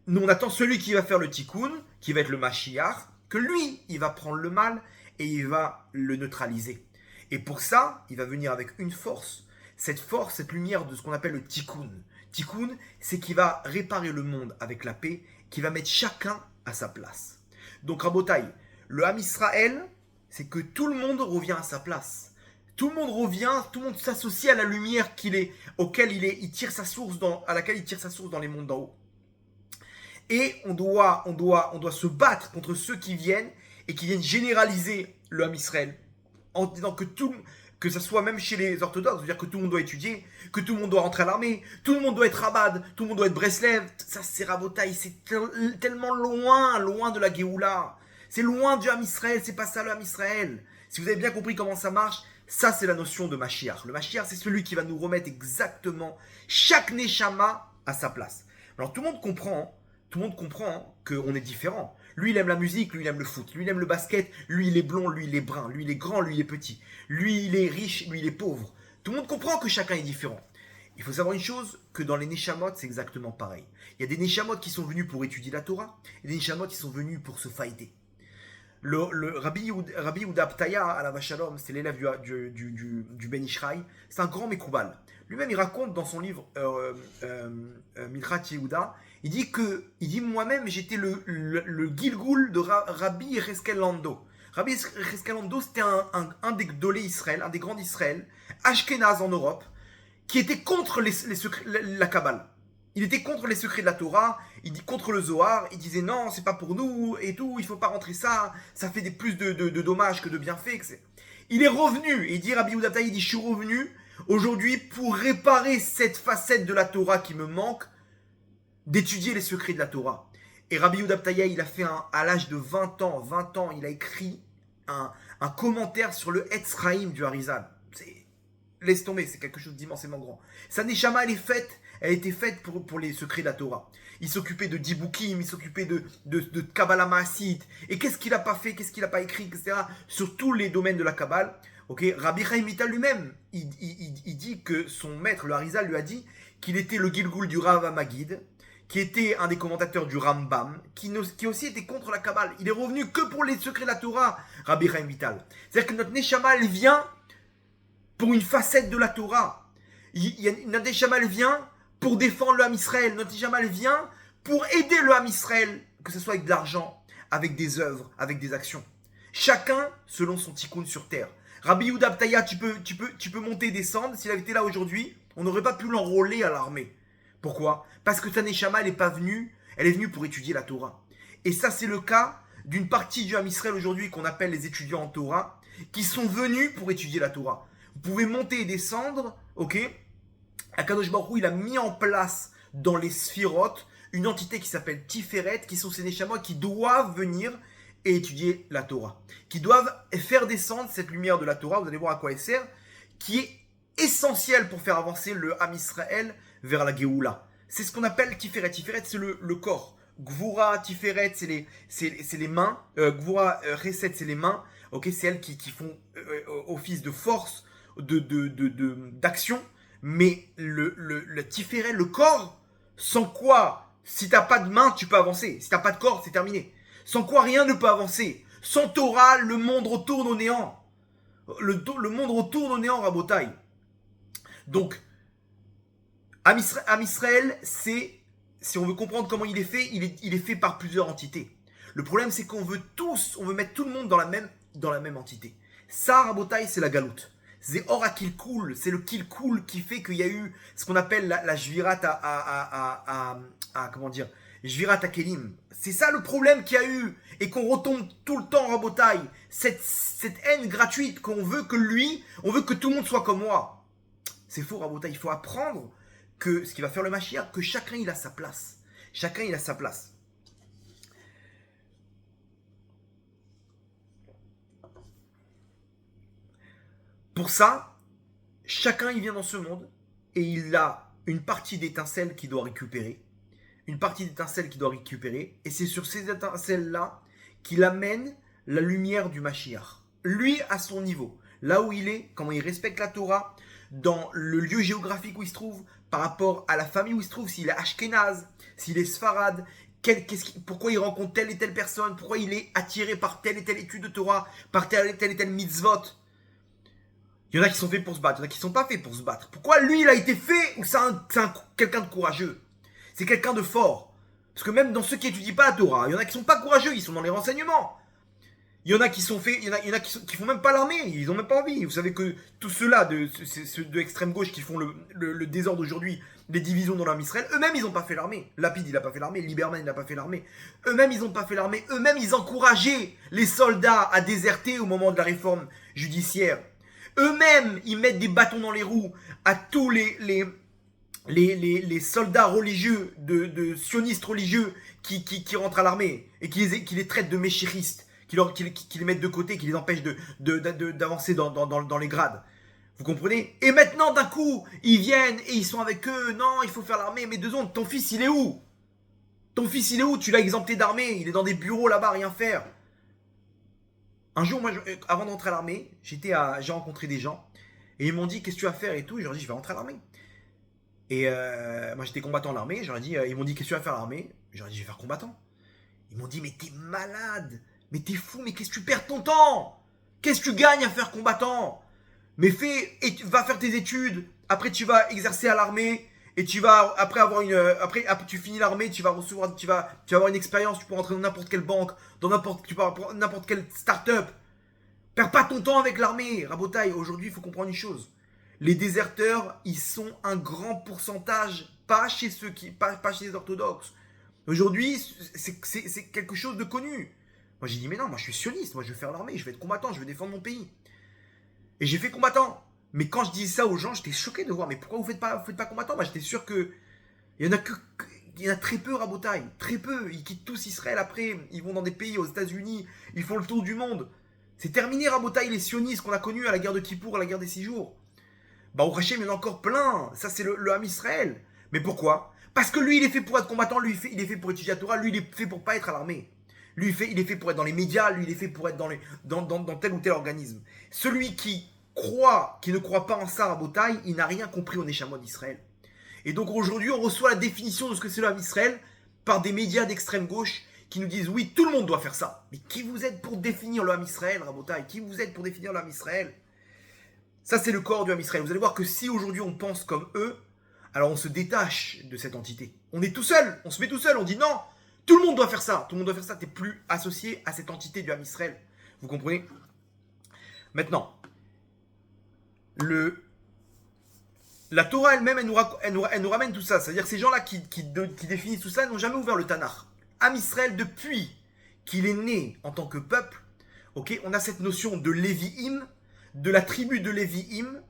nous on attend celui qui va faire le tikkun, qui va être le Mashiach, que lui, il va prendre le mal et il va le neutraliser. Et pour ça, il va venir avec une force, cette lumière de ce qu'on appelle le tikkun. Tikkun, c'est qu'il va réparer le monde avec la paix, qui va mettre chacun à sa place. Donc Rabotai, le Ham Israël, c'est que tout le monde revient à sa place. Tout le monde revient, tout le monde s'associe à la lumière il tire sa source à laquelle il tire sa source dans les mondes d'en haut. Et on doit se battre contre ceux qui viennent et qui viennent généraliser le Ham Israël en disant que ça soit même chez les orthodoxes, c'est-à-dire que tout le monde doit étudier, que tout le monde doit rentrer à l'armée, tout le monde doit être Rabad, tout le monde doit être Breslev. Ça, c'est Rabotaï, c'est tellement loin de la Géoula. C'est loin du Ham Israël, c'est pas ça le Ham Israël. Si vous avez bien compris comment ça marche, ça c'est la notion de Mashiach. Le Mashiach, c'est celui qui va nous remettre exactement chaque Neshama à sa place. Alors tout le monde comprend qu'on est différent. Lui, il aime la musique, lui, il aime le foot, lui, il aime le basket, lui, il est blond, lui, il est brun, lui, il est grand, lui, il est petit, lui, il est riche, lui, il est pauvre. Tout le monde comprend que chacun est différent. Il faut savoir une chose, que dans les Neshamot, c'est exactement pareil. Il y a des Neshamot qui sont venus pour étudier la Torah, et des Neshamot qui sont venus pour se fighter. Le Rabbi Yehuda Aptaya, à la Vachalom, c'est l'élève du Ben Ishraï, c'est un grand Mekoubal. Lui-même, il raconte dans son livre Milchat Yehuda, il dit moi-même, j'étais le Gilgoul de Rabbi Yecheskel Lando. Rabbi Yecheskel Lando, c'était un des Gdolé Israël, un des grands d'Israël, Ashkenaz en Europe, qui était contre la Kabbale. Il était contre les secrets de la Torah, il dit contre le Zohar, il disait non, c'est pas pour nous et tout, il faut pas rentrer ça fait plus de dommages que de bienfaits. Il est revenu, et il dit Rabbi Yehuda Aptaya, il dit je suis revenu aujourd'hui pour réparer cette facette de la Torah qui me manque, d'étudier les secrets de la Torah. Et Rabbi Yehuda Aptaya, il a fait à l'âge de 20 ans, il a écrit un commentaire sur le Etz Chaim du Harizal. Laisse tomber, c'est quelque chose d'immensément grand. Sa Neshama, elle a été faite pour les secrets de la Torah. Il s'occupait de Dibukim, il s'occupait de Kabbalah Maasit. Et qu'est-ce qu'il n'a pas fait, qu'est-ce qu'il n'a pas écrit, etc. Sur tous les domaines de la Kabbale. Okay. Rabbi Chaim Vital lui-même, il dit que son maître, le Harizal, lui a dit qu'il était le Gilgoul du Rav Magid, qui était un des commentateurs du Rambam, qui aussi était contre la Kabbale. Il est revenu que pour les secrets de la Torah, Rabbi Chaim Vital. C'est-à-dire que notre Neshama, elle vient pour une facette de la Torah. Notre Neshama, elle vient pour défendre le Ham Israël. Notre Neshama, elle vient pour aider le Ham Israël, que ce soit avec de l'argent, avec des œuvres, avec des actions. Chacun selon son tikkun sur terre. Rabbi Yehuda Aptaya, tu peux monter et descendre. S'il avait été là aujourd'hui, on n'aurait pas pu l'enrôler à l'armée. Pourquoi? Parce que ta Neshama, elle est venue pour étudier la Torah. Et ça, c'est le cas d'une partie du Ham Israël aujourd'hui qu'on appelle les étudiants en Torah, qui sont venus pour étudier la Torah. Vous pouvez monter et descendre, ok? Akadosh Baruch Hu, il a mis en place dans les sphirotes une entité qui s'appelle Tiferet, qui sont ces Neshamot qui doivent venir et étudier la Torah, qui doivent faire descendre cette lumière de la Torah, vous allez voir à quoi elle sert, qui est essentielle pour faire avancer le Ham Israël vers la Géoula. C'est ce qu'on appelle Tiferet. Tiferet, c'est le corps. Gvura, Tiferet, c'est les mains. Gvura, Chesed, c'est les mains. Ok, c'est elles qui font office de force, d'action. Mais le Tiferet, le corps, sans quoi, si t'as pas de main, tu peux avancer. Si t'as pas de corps, c'est terminé. Sans quoi, rien ne peut avancer. Sans Torah, le monde retourne au néant. Le monde retourne au néant, Rabotai. Donc, Ham Israël, c'est, si on veut comprendre comment il est fait, il est fait par plusieurs entités. Le problème, c'est qu'on veut mettre tout le monde dans la même entité. Ça, Rabotai, c'est la galoute. C'est Ora qu'il coule, c'est le qu'il coule qui fait qu'il y a eu ce qu'on appelle la Jvirat comment dire, Jvirat Kelim. C'est ça le problème qu'il y a eu et qu'on retombe tout le temps, Rabotai. Cette haine gratuite qu'on veut on veut que tout le monde soit comme moi. C'est faux, Rabotai. Il faut apprendre que ce qui va faire le Mashiach, que chacun il a sa place. Chacun il a sa place. Pour ça, chacun il vient dans ce monde et il a une partie d'étincelle qu'il doit récupérer. Et c'est sur ces étincelles-là qu'il amène la lumière du Mashiach. Lui, à son niveau, là où il est, comment il respecte la Torah, dans le lieu géographique où il se trouve, par rapport à la famille où il se trouve, s'il est Ashkenaz, s'il est Sfarad, pourquoi il rencontre telle et telle personne, pourquoi il est attiré par telle et telle étude de Torah, par telle et telle mitzvot. Il y en a qui sont faits pour se battre, il y en a qui ne sont pas faits pour se battre. Pourquoi lui, il a été fait ou c'est quelqu'un de courageux? C'est quelqu'un de fort. Parce que même dans ceux qui étudient pas la Torah, il y en a qui sont pas courageux, ils sont dans les renseignements. Il y en a qui sont faits, il y en a qui font même pas l'armée, ils ont même pas envie. Vous savez que tous ceux-là de extrême gauche qui font le désordre aujourd'hui, les divisions dans l'armée Israël, eux-mêmes ils ont pas fait l'armée. Lapid il a pas fait l'armée, Lieberman il a pas fait l'armée. Eux-mêmes ils ont pas fait l'armée, eux-mêmes ils encourageaient les soldats à déserter au moment de la réforme judiciaire. Eux-mêmes ils mettent des bâtons dans les roues à tous les soldats religieux, de sionistes religieux qui rentrent à l'armée et qui les traitent de méchéristes. Qui les mettent de côté, qui les empêchent d'avancer dans les grades. Vous comprenez? Et maintenant, d'un coup, ils viennent et ils sont avec eux. Non, il faut faire l'armée. Mais 2 secondes, ton fils, il est où? Ton fils, il est où? Tu l'as exempté d'armée. Il est dans des bureaux là-bas, rien faire. Un jour, moi, avant d'entrer à l'armée, j'ai rencontré des gens. Et ils m'ont dit, qu'est-ce que tu vas faire et tout. Et je leur ai dit, je vais rentrer à l'armée. Et moi, j'étais combattant à l'armée. Ils m'ont dit, qu'est-ce que tu vas faire à l'armée? Je leur ai dit, je vais faire combattant. Ils m'ont dit, mais t'es malade. Mais t'es fou, mais qu'est-ce que tu perds ton temps? Qu'est-ce que tu gagnes à faire combattant? Mais va faire tes études. Après, tu vas exercer à l'armée. Et tu vas, après tu finis l'armée, tu vas avoir une expérience. Tu peux rentrer dans n'importe quelle banque, n'importe quelle start-up. Perds pas ton temps avec l'armée. Rabotaille, aujourd'hui, il faut comprendre une chose. Les déserteurs, ils sont un grand pourcentage, pas chez chez les orthodoxes. Aujourd'hui, c'est quelque chose de connu. Moi j'ai dit mais non, moi je suis sioniste, moi je vais faire l'armée, je vais être combattant, je vais défendre mon pays. Et j'ai fait combattant. Mais quand je disais ça aux gens, j'étais choqué de voir, mais pourquoi vous faites pas combattant? Moi j'étais sûr que il y en a très peu, Rabotaille, très peu. Ils quittent tous Israël après, ils vont dans des pays aux États-Unis, ils font le tour du monde. C'est terminé, Rabotaille, les sionistes qu'on a connus à la guerre de Kippour, à la guerre des 6 jours. Bah au Hachem, il y en a encore plein. Ça c'est le Ham Israël. Mais pourquoi? Parce que lui il est fait pour être combattant, lui il est fait pour étudier la Torah, lui il est fait pour pas être à l'armée. Lui, il est fait pour être dans les médias, lui, il est fait pour être dans tel ou tel organisme. Celui qui ne croit pas en ça, Rabotaille, il n'a rien compris au Neshamot d'Israël. Et donc aujourd'hui, on reçoit la définition de ce que c'est le Ham Israël par des médias d'extrême gauche qui nous disent oui, tout le monde doit faire ça. Mais qui vous êtes pour définir le Ham Israël, Rabotaille? Qui vous êtes pour définir le Ham Israël? Ça, c'est le corps du Ham Israël. Vous allez voir que si aujourd'hui on pense comme eux, alors on se détache de cette entité. On est tout seul, on se met tout seul, on dit non. Tout le monde doit faire ça. Tout le monde doit faire ça. Tu n'es plus associé à cette entité du Ham Israël. Vous comprenez? Maintenant, la Torah elle-même, elle nous ramène tout ça. C'est-à-dire que ces gens-là qui définissent tout ça, n'ont jamais ouvert le Tanakh. Ham Israël, depuis qu'il est né en tant que peuple, okay, on a cette notion de Lévi'im, de la tribu de Lévi'im,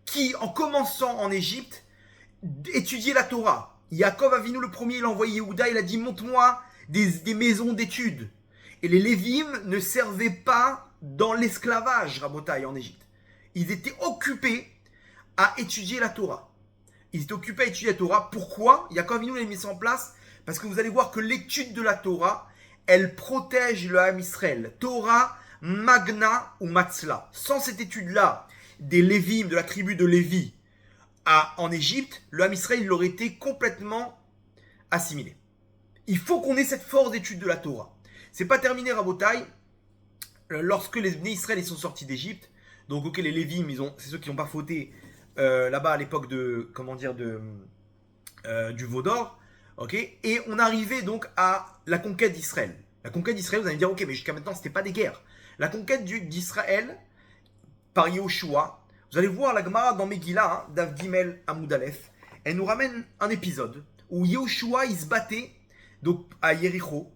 qui, en commençant en Égypte, étudiait la Torah. Yaakov Avinu le premier, il a envoyé Yehuda, il a dit montre-moi des maisons d'études. Et les Lévi'im ne servaient pas dans l'esclavage, Rabotaï, en Égypte. Ils étaient occupés à étudier la Torah. Ils étaient occupés à étudier la Torah. Pourquoi? Yaakov Avinu l'a mis ça en place parce que vous allez voir que l'étude de la Torah, elle protège le Ham Israël. Torah, Magna ou Matzla. Sans cette étude-là, des Lévi'im, de la tribu de Lévi, en Égypte, le Ham Israël l'aurait été complètement assimilé. Il faut qu'on ait cette force d'étude de la Torah. C'est pas terminé, Rabotaï. Lorsque les Bnei Israël ils sont sortis d'Égypte, donc ok, les Lévim, c'est ceux qui n'ont pas fauté là-bas à l'époque du veau d'or, ok, et on arrivait donc à la conquête d'Israël. La conquête d'Israël, vous allez me dire ok, mais jusqu'à maintenant c'était pas des guerres. La conquête d'Israël par Yehoshua. Vous allez voir la Gemara dans Megillah, hein, Dav Gimel Amoud Aleph, elle nous ramène un épisode où Yehoshua il se battait donc à Jéricho,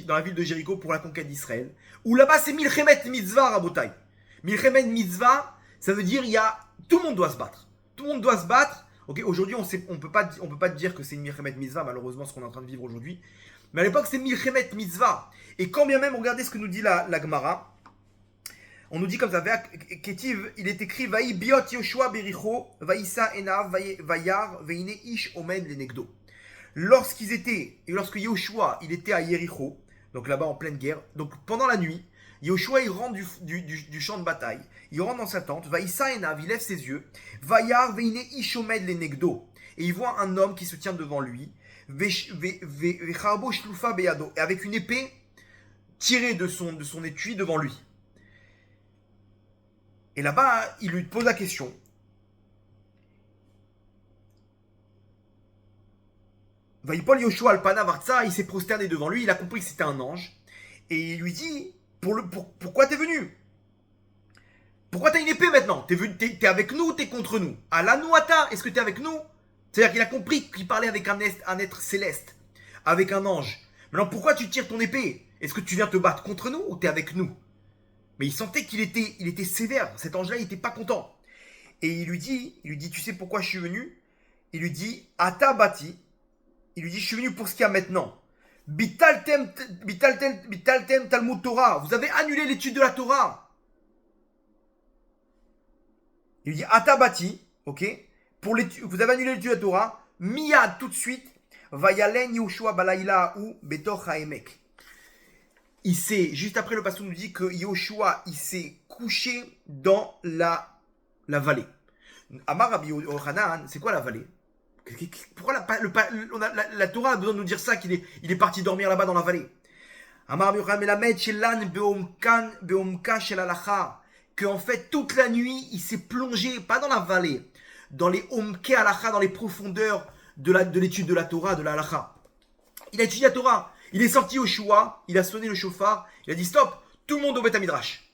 dans la ville de Jéricho pour la conquête d'Israël, où là-bas c'est Milchemet Mitzvah Rabotai. Milchemet Mitzvah, ça veut dire tout le monde doit se battre. Tout le monde doit se battre. Ok, aujourd'hui on peut pas dire que c'est une Milchemet Mitzvah, malheureusement ce qu'on est en train de vivre aujourd'hui. Mais à l'époque c'est Milchemet Mitzvah. Et quand bien même, regardez ce que nous dit la Gemara. On nous dit comme ça, Ketiv, il est écrit Vaï biot Yoshua bericho, Vaïsa enav, Vayar, Veine ish omen lenegdo. Lorsque Yoshua, il était à Jéricho, donc là-bas en pleine guerre, donc pendant la nuit, Yoshua il rentre du champ de bataille, il rentre dans sa tente, Vaïsa enav, il lève ses yeux, Vayar, Veine ish omen lenegdo, et il voit un homme qui se tient devant lui, Vecharbo shlufa beyado, et avec une épée tirée de son étui devant lui. Et là-bas, il lui pose la question. Vaïpol Yoshua Alpana Vartsa, il s'est prosterné devant lui, il a compris que c'était un ange. Et il lui dit, pourquoi t'es venu? Pourquoi t'as une épée maintenant? T'es avec nous ou t'es contre nous? Alanuata, est-ce que t'es avec nous? C'est-à-dire qu'il a compris qu'il parlait avec un être céleste, avec un ange. Maintenant, pourquoi tu tires ton épée? Est-ce que tu viens te battre contre nous ou t'es avec nous? Mais il sentait qu'il était sévère. Cet ange-là, il n'était pas content. Et il lui dit, tu sais pourquoi je suis venu? Il lui dit, Ata Bati. Il lui dit, je suis venu pour ce qu'il y a maintenant. Bitaltem Talmud Torah. Vous avez annulé l'étude de la Torah. Il lui dit, Ata Bati, ok? Vous avez annulé l'étude de la Torah. Miyad, tout de suite. Vayalen Yoshua Balaïla ou Betor Haemek. Juste après le passage nous dit que Yoshua, il s'est couché dans la vallée. Amar Rabbi Yochanan, c'est quoi la vallée? Pourquoi la Torah a besoin de nous dire ça, qu'il est parti dormir là-bas dans la vallée? Amar Rabbi Yochanan, Melamed Shelan Beomka Shel Halacha, qu'en fait toute la nuit il s'est plongé, pas dans la vallée, dans les Omke Halacha, dans les profondeurs de l'étude de la Torah, de la Halacha. Il a étudié la Torah. Il est sorti au Shua, il a sonné le chauffard, il a dit stop, tout le monde au Beth Midrash.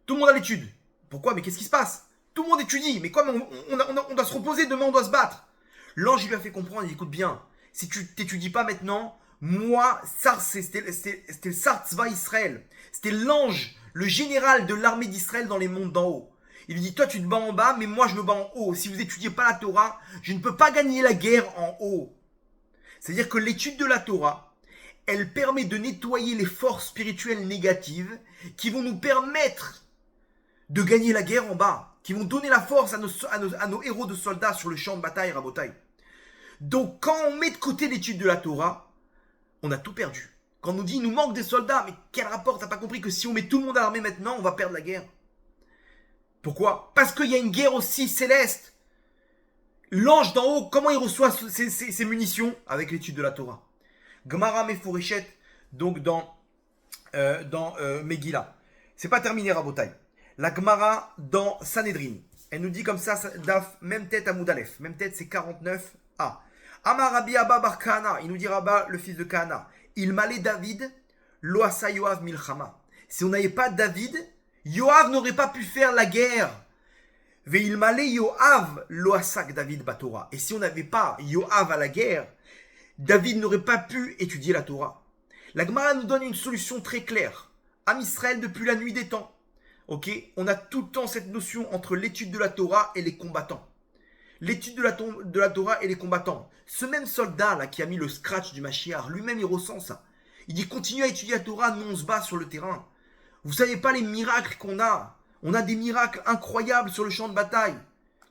Tout le monde à l'étude. Pourquoi? Mais qu'est-ce qui se passe? Tout le monde étudie. Mais quoi? On doit se reposer, demain on doit se battre. L'ange lui a fait comprendre, il dit écoute bien, si tu t'étudies pas maintenant, moi, c'était le Sartzva Israël. C'était l'ange, le général de l'armée d'Israël dans les mondes d'en haut. Il lui dit toi tu te bats en bas, mais moi je me bats en haut. Si vous étudiez pas la Torah, je ne peux pas gagner la guerre en haut. C'est-à-dire que l'étude de la Torah, elle permet de nettoyer les forces spirituelles négatives qui vont nous permettre de gagner la guerre en bas, qui vont donner la force à nos héros de soldats sur le champ de bataille, Rabotai. Donc quand on met de côté l'étude de la Torah, on a tout perdu. Quand on nous dit il nous manque des soldats, mais quel rapport? T'as pas compris que si on met tout le monde à l'armée maintenant, on va perdre la guerre? Pourquoi? Parce qu'il y a une guerre aussi céleste. L'ange d'en haut, comment il reçoit ses munitions? Avec l'étude de la Torah. Gemara Mefourichet, donc dans Megillah. C'est pas terminé, Rabotai. La Gemara dans Sanhedrin. Elle nous dit comme ça, Daf, même tête à Moudalef. Même tête, c'est 49a. Amar Rabbi Abba Bar Kahana. Il nous dit Rabba, le fils de Kahana. Il m'allait David, Loasa Yoav Milchama. Si on n'avait pas David, Yoav n'aurait pas pu faire la guerre. Veil m'allait Yoav, Loasak David Batora. Et si on n'avait pas Yoav à la guerre, David n'aurait pas pu étudier la Torah. La Gemara nous donne une solution très claire. Am Israël depuis la nuit des temps. Ok, on a tout le temps cette notion entre l'étude de la Torah et les combattants. L'étude de la Torah et les combattants. Ce même soldat là qui a mis le scratch du Mashiach, lui-même il ressent ça. Il dit continue à étudier la Torah, nous on se bat sur le terrain. Vous savez pas les miracles qu'on a. On a des miracles incroyables sur le champ de bataille.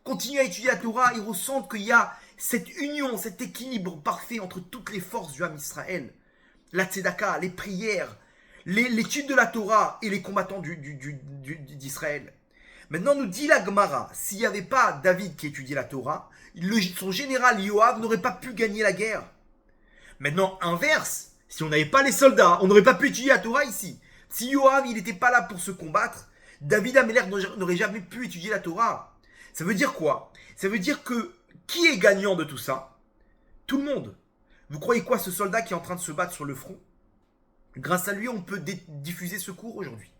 Continue à étudier la Torah, ils ressentent qu'il y a cette union, cet équilibre parfait entre toutes les forces du Ham Israël. La tzedaka, les prières, l'étude de la Torah et les combattants d'Israël. Maintenant, nous dit la Gemara, s'il n'y avait pas David qui étudiait la Torah, son général Yoav n'aurait pas pu gagner la guerre. Maintenant, inverse, si on n'avait pas les soldats, on n'aurait pas pu étudier la Torah ici. Si Yoav, il n'était pas là pour se combattre, David Améler n'aurait jamais pu étudier la Torah. Ça veut dire quoi? Ça veut dire que qui est gagnant de tout ça? Tout le monde. Vous croyez quoi, ce soldat qui est en train de se battre sur le front? Grâce à lui, on peut diffuser ce cours aujourd'hui.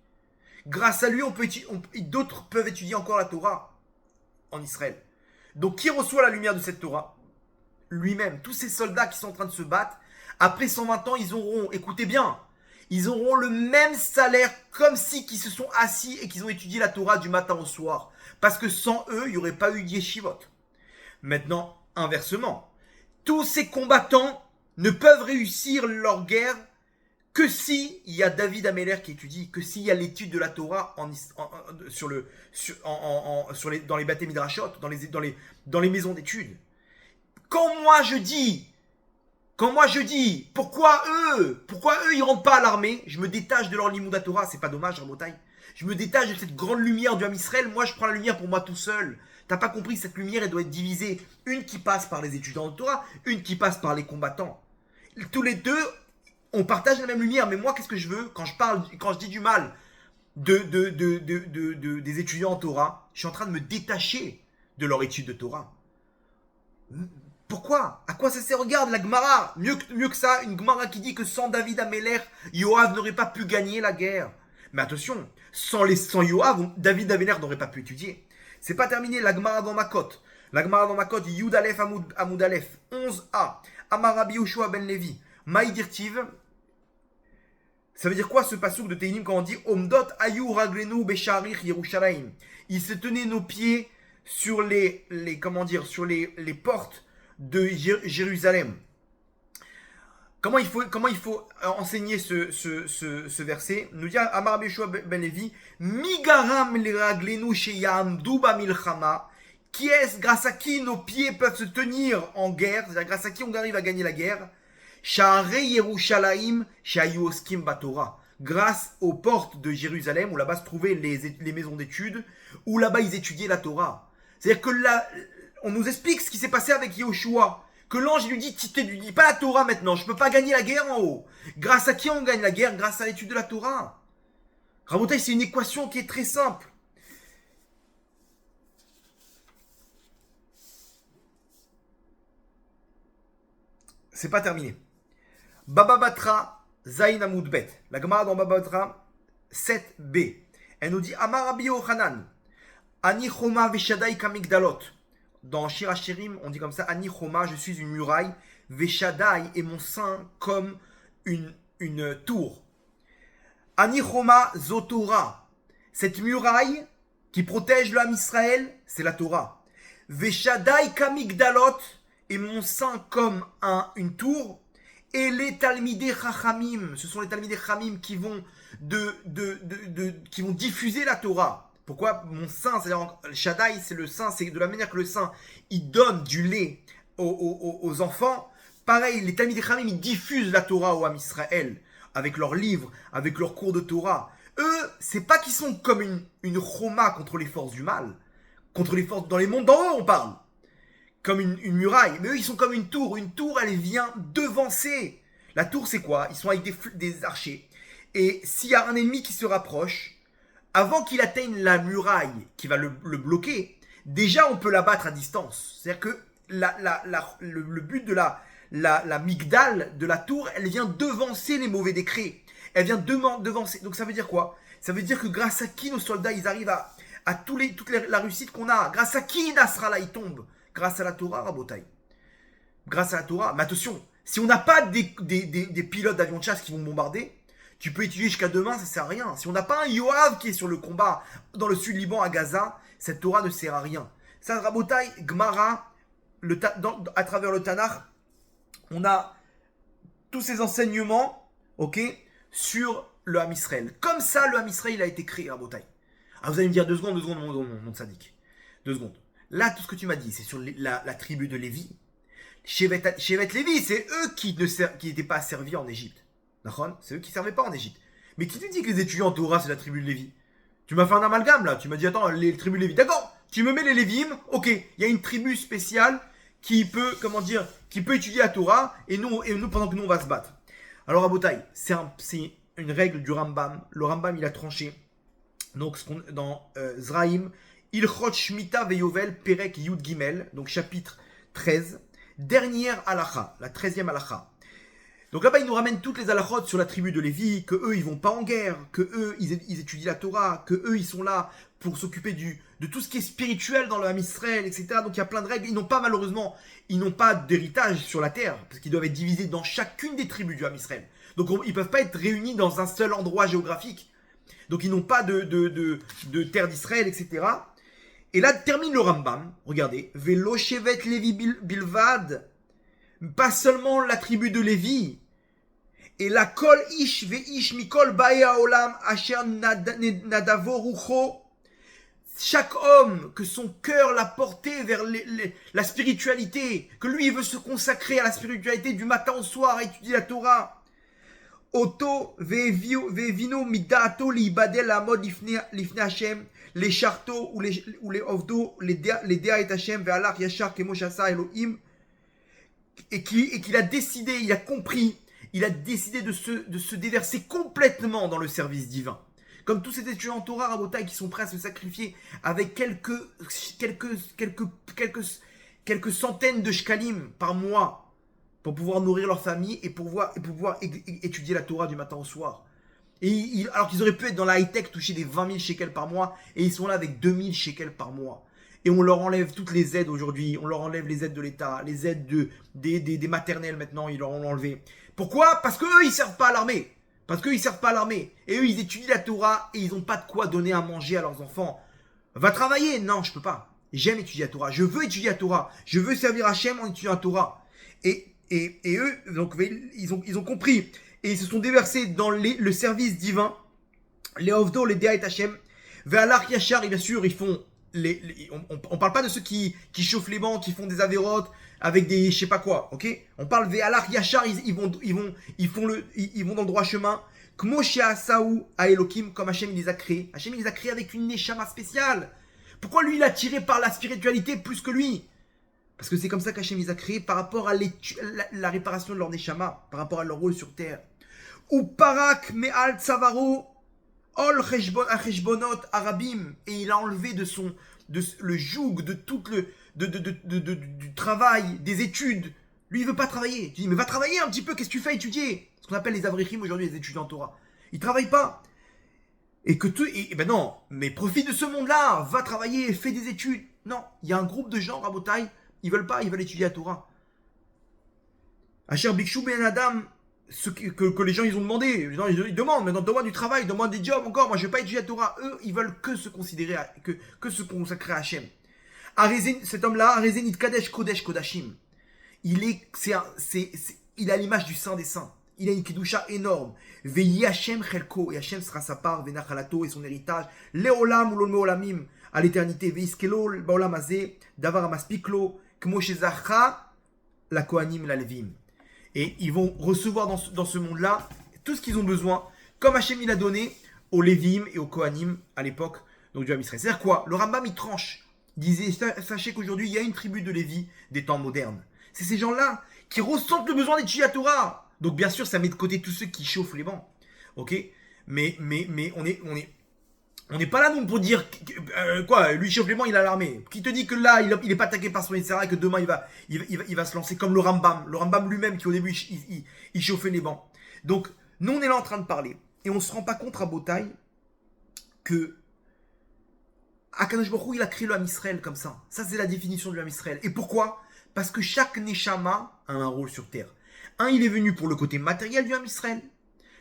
Grâce à lui, d'autres peuvent étudier encore la Torah en Israël. Donc, qui reçoit la lumière de cette Torah? Lui-même. Tous ces soldats qui sont en train de se battre, après 120 ans, ils auront, écoutez bien, ils auront le même salaire comme si qu'ils se sont assis et qu'ils ont étudié la Torah du matin au soir. Parce que sans eux, il n'y aurait pas eu d'yeshivot. Maintenant, inversement, tous ces combattants ne peuvent réussir leur guerre que s'il y a David Améler qui étudie, que s'il y a l'étude de la Torah dans les Bate Midrashot, dans les maisons d'études. Quand moi je dis, pourquoi eux, ils rentrent pas à l'armée, je me détache de leur Limouda Torah, c'est pas dommage, Rabotai. Je me détache de cette grande lumière du Ham Israël, moi je prends la lumière pour moi tout seul. T'as pas compris, cette lumière, elle doit être divisée. Une qui passe par les étudiants de Torah, une qui passe par les combattants. tous les deux, on partage la même lumière. Mais moi, qu'est-ce que je veux quand je dis du mal des étudiants en Torah, je suis en train de me détacher de leur étude de Torah. Pourquoi? À quoi ça sert? Regarde la Gemara. Mieux que ça, une Gemara qui dit que sans David Améler, Yoav n'aurait pas pu gagner la guerre. Mais attention, sans Yoav, David Améler n'aurait pas pu étudier. C'est pas terminé, la Gemara dans Makot. La Gemara dans Makot, Yud Aleph Amoud Aleph, 11a. Amar Rabbi Yoshua ben Levi, Maïdirtiv. Ça veut dire quoi ce passouk de Teilim quand on dit Omdot Ayu Raglenu Besharich Yerushalayim? Il se tenait nos pieds sur les portes de Jérusalem. Comment il faut enseigner ce verset? Nous dit Amar Rabbi Yoshua ben Levi, Migaram le Raglenu Sheyamdu Bamilchama. Qui est-ce, grâce à qui nos pieds peuvent se tenir en guerre, c'est-à-dire grâce à qui on arrive à gagner la guerre? Sha'arei Yerushalayim Shayu Oskim Batorah. Grâce aux portes de Jérusalem, où là-bas se trouvaient les maisons d'études, où là-bas ils étudiaient la Torah. C'est-à-dire que là, on nous explique ce qui s'est passé avec Yoshua. Que l'ange lui dit, tu lui dis pas la Torah maintenant, je ne peux pas gagner la guerre en haut. Grâce à qui on gagne la guerre? Grâce à l'étude de la Torah. Rabotai, c'est une équation qui est très simple. C'est pas terminé. Baba Batra Zain Amoud Bet. La Gemara dans Baba Batra 7b. Elle nous dit Amar Rabbi Yochanan. Ani Choma Veshadai Kamigdalot. Dans Shir HaShirim, on dit comme ça Ani Choma, je suis une muraille. Veshadai et mon sein comme une tour. Ani Choma Zotora. Cette muraille qui protège le Ham Israël, c'est la Torah. Veshadai Kamigdalot. Et mon sein comme une tour, et les Talmidei Chachamim, ce sont les Talmidei Chachamim qui vont qui vont diffuser la Torah. Pourquoi mon sein, c'est-à-dire Shaddai, c'est le sein, c'est de la manière que le sein, il donne du lait aux enfants. Pareil, les Talmidei Chachamim, ils diffusent la Torah au Ham Israël, avec leurs livres, avec leurs cours de Torah. Eux, c'est pas qu'ils sont comme une choma contre les forces du mal, contre les forces dans les mondes d'en haut, on parle. Comme une muraille, mais eux ils sont comme une tour. Une tour, elle vient devancer. La tour, c'est quoi? Ils sont avec des archers. Et s'il y a un ennemi qui se rapproche, avant qu'il atteigne la muraille qui va le bloquer, déjà on peut l'abattre à distance. C'est-à-dire que le but de la migdale de la tour, elle vient devancer les mauvais décrets. Elle vient devancer. Donc ça veut dire quoi? Ça veut dire que grâce à qui nos soldats ils arrivent à toute la réussite qu'on a? Grâce à qui Nasrallah il tombe? Grâce à la Torah, Rabotai. Grâce à la Torah. Mais attention, si on n'a pas des pilotes d'avions de chasse qui vont bombarder, tu peux étudier jusqu'à demain, ça sert à rien. Si on n'a pas un Yoav qui est sur le combat dans le sud Liban, à Gaza, cette Torah ne sert à rien. Ça, Rabotai, Gemara, à travers le Tanakh, on a tous ces enseignements, ok, sur le Ham Israël. Comme ça, le Ham Israël a été créé, Rabotai. Alors vous allez me dire 2 secondes, mon sadique. 2 secondes. Là, tout ce que tu m'as dit, c'est sur la tribu de Lévi. Shevet Lévi, c'est eux qui n'étaient pas servis en Égypte. D'accord? C'est eux qui ne servaient pas en Égypte. Mais qui te dit que les étudiants en Torah, c'est la tribu de Lévi? Tu m'as fait un amalgame là. Tu m'as dit, attends, les tribus de Lévi. D'accord, tu me mets les Lévim. Ok, il y a une tribu spéciale qui peut, qui peut étudier la Torah. Et nous, pendant que nous, on va se battre. Alors, Rabotai, c'est une règle du Rambam. Le Rambam, il a tranché. Donc, dans Zraïm. Ilchot Shmita Veyovel Perek Yud Gimel, donc chapitre 13, dernière halakha, la 13e halakha. Donc là-bas, il nous ramène toutes les halakhot sur la tribu de Lévi, que eux, ils vont pas en guerre, que eux, ils étudient la Torah, que eux, ils sont là pour s'occuper de tout ce qui est spirituel dans le Ham Israël, etc. Donc il y a plein de règles. Ils n'ont pas d'héritage sur la terre, parce qu'ils doivent être divisés dans chacune des tribus du Ham Israël. Donc ils peuvent pas être réunis dans un seul endroit géographique. Donc ils n'ont pas de terre d'Israël, etc. Et là, termine le Rambam, regardez, Velo Shevet Lévi Bilvad, pas seulement la tribu de Lévi, et la Kol Ish Veish Mikol Baya Olam Asher Nadavo Rucho, chaque homme que son cœur l'a porté vers la spiritualité, que lui il veut se consacrer à la spiritualité du matin au soir, à étudier la Torah. Oto Vevino Midato Liibadel Amod Lifne Hashem, les charto ou les ovdo, les dea et Hashem, ve'alach yashar kemo shasa Elohim. et qu'il a décidé, il a compris, il a décidé de se déverser complètement dans le service divin. Comme tous ces étudiants en Torah, Rabotai, qui sont prêts à se sacrifier avec quelques centaines de shkalim par mois pour pouvoir nourrir leur famille et pour pouvoir étudier la Torah du matin au soir. Alors qu'ils auraient pu être dans la high-tech, toucher des 20 000 shekels par mois, et ils sont là avec 2 000 shekels par mois. Et on leur enlève toutes les aides aujourd'hui, on leur enlève les aides de l'État, les aides des maternelles maintenant, ils leur ont enlevé. Pourquoi? Parce qu'eux, ils servent pas à l'armée. Et eux, ils étudient la Torah et ils n'ont pas de quoi donner à manger à leurs enfants. Va travailler. Non, je peux pas. J'aime étudier la Torah. Je veux étudier la Torah. Je veux servir Hachem en étudiant la Torah. Et eux, donc, ils ont compris. Et ils se sont déversés dans le service divin. Les Ovdo, les Dea et Hachem. Ve'alach Yachar, et bien sûr, ils font... on parle pas de ceux qui chauffent les bancs, qui font des avérotes avec des je sais pas quoi, ok? On parle Ve'alach Yachar, ils vont dans le droit chemin. Kmo She'asahu à Elohim, comme Hachem il les a créés. Hachem il les a créés avec une neshama spéciale. Pourquoi lui il a tiré par la spiritualité plus que lui? Parce que c'est comme ça qu'Hachem les a créés par rapport à la réparation de leur neshama, par rapport à leur rôle sur terre. Ou Parak Me'al Tsavaro Ol Cheshbonot Arabim, et il a enlevé le joug de tout du travail, des études. Lui, il veut pas travailler. Tu dis, mais va travailler un petit peu, qu'est-ce que tu fais étudier? Ce qu'on appelle les avrichim aujourd'hui, les étudiants en Torah. Ils travaillent pas. Et ben non, mais profite de ce monde-là, va travailler, fais des études. Non, il y a un groupe de gens, Rabotai, ils veulent pas, ils veulent étudier la Torah. Asher Bikshu Ben Adam, ce que les gens ils ont demandé, les gens, ils demandent, maintenant donne-moi du travail, donne-moi des jobs encore, moi je vais pas étudier la Torah. Eux, ils veulent que se considérer, que se consacrer à Hachem. Cet homme-là, Arezenit Kadesh Kodesh Kodashim, il a l'image du Saint des Saints. Il a une kedusha énorme. Veyi Hachem Chelko, et Hachem sera sa part, Venachalato et son héritage. Leolam ou l'olmeolamim, à l'éternité. Veiskelo baolam azeh, davar amaspiklo, kmo shezacha, la kohanim la levim. Et ils vont recevoir dans ce monde-là tout ce qu'ils ont besoin, comme Hachem il a donné aux Lévim et aux Kohanim à l'époque donc du Ham Israël. C'est-à-dire quoi? Le Rambam il tranche. Il disait, sachez qu'aujourd'hui il y a une tribu de Lévi des temps modernes. C'est ces gens-là qui ressentent le besoin d'étudier la Torah. Donc bien sûr ça met de côté tous ceux qui chauffent les bancs. Ok? Mais on n'est pas là non pour dire quoi, lui chauffe les bancs, il a l'armée. Qui te dit que là il est pas attaqué par son Yitzhara et que demain il va se lancer comme le Rambam lui-même qui au début il chauffait les bancs. Donc nous on est là en train de parler et on se rend pas compte à Botaï que Akadosh Baruch Hu, il a créé le Ham Israël comme ça. Ça c'est la définition du Ham Israël. Et pourquoi? Parce que chaque Neshama a un rôle sur terre. Un, il est venu pour le côté matériel du Ham Israël,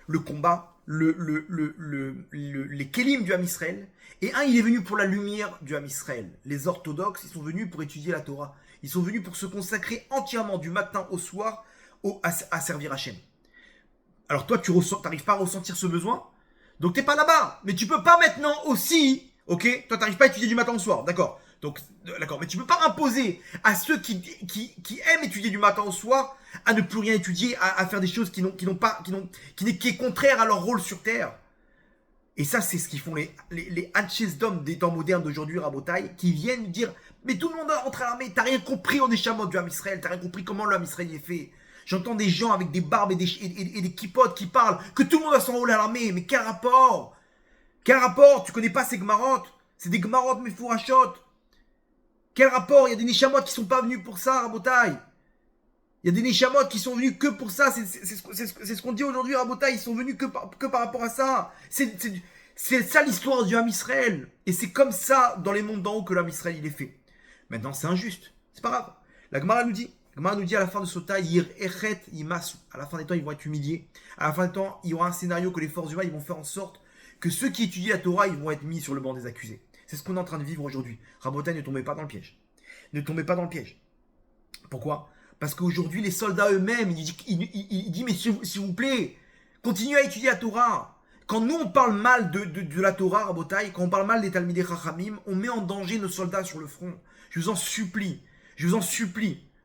le combat, les kélim du Ham Israël, et un, il est venu pour la lumière du Ham Israël. Les orthodoxes, ils sont venus pour étudier la Torah. Ils sont venus pour se consacrer entièrement du matin au soir à servir Hachem. Alors toi, tu n'arrives pas à ressentir ce besoin, donc t'es pas là-bas. Mais tu peux pas maintenant aussi, ok? Toi, t'arrives pas à étudier du matin au soir, d'accord? Donc, d'accord, mais tu peux pas imposer à ceux qui aiment étudier du matin au soir à ne plus rien étudier, à faire des choses qui est contraire à leur rôle sur terre. Et ça, c'est ce qu'ils font les Hatches d'hommes des temps modernes d'aujourd'hui, Rabotai, qui viennent dire, mais tout le monde entre à l'armée, t'as rien compris au Neshamot du Ham Israël, t'as rien compris comment le Ham Israël est fait. J'entends des gens avec des barbes et des kippotes qui parlent que tout le monde a son rôle à l'armée, mais quel rapport? Quel rapport? Tu connais pas ces gmarotes? C'est des gmarotes mais fourrachotes. Quel rapport? Il y a des Neshamot qui sont pas venus pour ça, Rabotai. Il y a des Neshamot qui sont venus que pour ça. C'est ce qu'on dit aujourd'hui, Rabotai. Ils sont venus que par rapport à ça. C'est ça l'histoire du Ham Israël. Et c'est comme ça, dans les mondes d'en haut, que le Ham Israël il est fait. Maintenant, c'est injuste. C'est pas grave. La Gemara nous dit à la fin de Sota, Yir Echet Yimasu. À la fin des temps, ils vont être humiliés. À la fin des temps, il y aura un scénario que les forces humaines ils vont faire en sorte que ceux qui étudient la Torah, ils vont être mis sur le banc des accusés. C'est ce qu'on est en train de vivre aujourd'hui. Rabotai, ne tombez pas dans le piège. Ne tombez pas dans le piège. Pourquoi? Parce qu'aujourd'hui, les soldats eux-mêmes, il dit mais s'il vous plaît, continuez à étudier la Torah. Quand nous, on parle mal de la Torah, Rabotai, quand on parle mal des Talmidei Chachamim, on met en danger nos soldats sur le front. Je vous en supplie.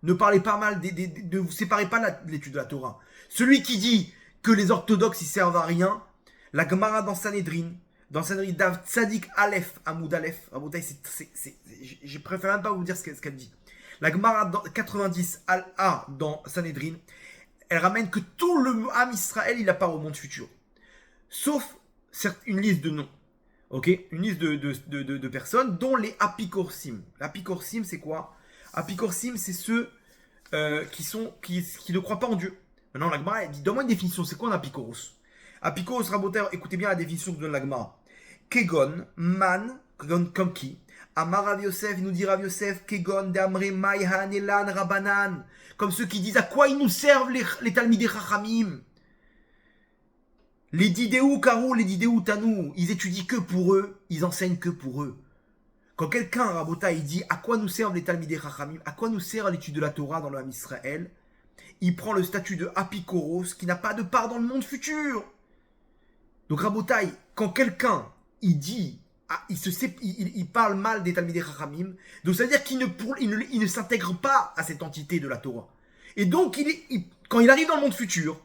Ne parlez pas mal, ne vous séparez pas de l'étude de la Torah. Celui qui dit que les orthodoxes, ils servent à rien, la Gemara dans Sanhedrin, Dav Tzadik Aleph, Amoud Aleph, Rabotai, je préfère même pas vous dire ce qu'elle dit. La Gemara 90 Al-A dans Sanhedrin, elle ramène que tout le Ham Israël, il a part au monde futur. Sauf une liste de noms. Ok, une liste de personnes, dont les apikorsim. L'apikorsim, c'est quoi? Apikorsim, c'est ceux qui ne croient pas en Dieu. Maintenant, la Gemara, elle dit, donne-moi une définition. C'est quoi un apikoros? Apikoros, Raboter, écoutez bien la définition que donne la Gemara. Kegon, man, Kegon, comme qui? Amar Rav Yosef, il nous dit Rav Yosef, Kegon, Damre, Maïhan, Elan, Rabanan. Comme ceux qui disent à quoi ils nous servent les Talmidei Chachamim. Les Didéou Karo, les Didéou Tanou, ils étudient que pour eux, ils enseignent que pour eux. Quand quelqu'un, Rabota, il dit à quoi nous servent les Talmidei Chachamim, à quoi nous sert l'étude de la Torah dans le Ham Israël, il prend le statut de Apikoros qui n'a pas de part dans le monde futur. Donc Rabotai, quand quelqu'un, il dit, il parle mal des Talmidei Chachamim, donc ça veut dire qu'il ne s'intègre pas à cette entité de la Torah. Et donc, quand il arrive dans le monde futur,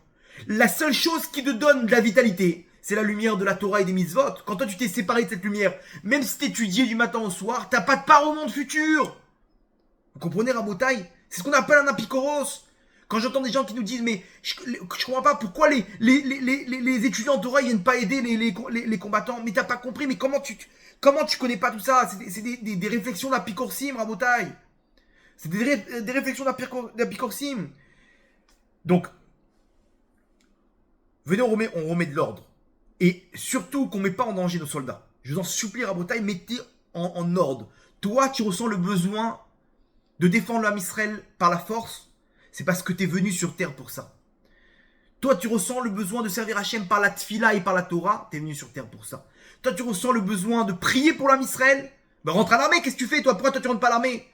la seule chose qui te donne de la vitalité, c'est la lumière de la Torah et des mitzvot. Quand toi tu t'es séparé de cette lumière, même si tu étudies du matin au soir, t'as pas de part au monde futur. Vous comprenez, Rabotai? C'est ce qu'on appelle un apikoros. Quand j'entends des gens qui nous disent, mais je comprends pas pourquoi les étudiants en Torah ils viennent pas aider les combattants. Mais t'as pas compris, mais comment tu connais pas tout ça? C'est des réflexions d'apikorsim, Rabotai. C'est des réflexions d'apikorsim. Donc, venez, on remet de l'ordre. Et surtout qu'on ne met pas en danger nos soldats. Je vous en supplie, Rabotai, mettez en ordre. Toi, tu ressens le besoin de défendre le Ham Israël par la force. C'est parce que tu es venu sur terre pour ça. Toi, tu ressens le besoin de servir Hachem par la tfila et par la Torah. Tu es venu sur terre pour ça. Toi, tu ressens le besoin de prier pour le Ham Israël. Ben, rentre à l'armée, qu'est-ce que tu fais, toi? Pourquoi toi, tu rentres pas à l'armée?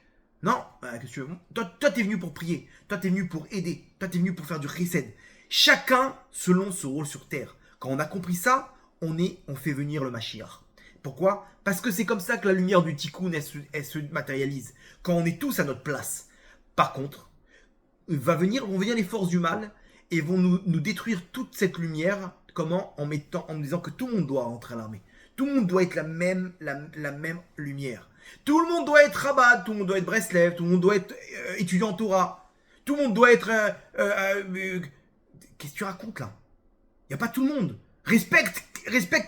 Non, qu'est-ce que tu veux? Toi, tu es venu pour prier. Toi, tu es venu pour aider. Toi, tu es venu pour faire du chesed. Chacun selon ce rôle sur terre. Quand on a compris ça, on fait venir le Mashiach. Pourquoi? Parce que c'est comme ça que la lumière du Tikkun, elle se matérialise. Quand on est tous à notre place. Par contre, vont venir les forces du mal et vont nous détruire toute cette lumière. Comment? En nous disant que tout le monde doit rentrer à l'armée. Tout le monde doit être la même lumière. Tout le monde doit être Rabat, tout le monde doit être Breslev, tout le monde doit être étudiant en Torah. Tout le monde doit être... Qu'est-ce que tu racontes là? Il n'y a pas tout le monde. Respecte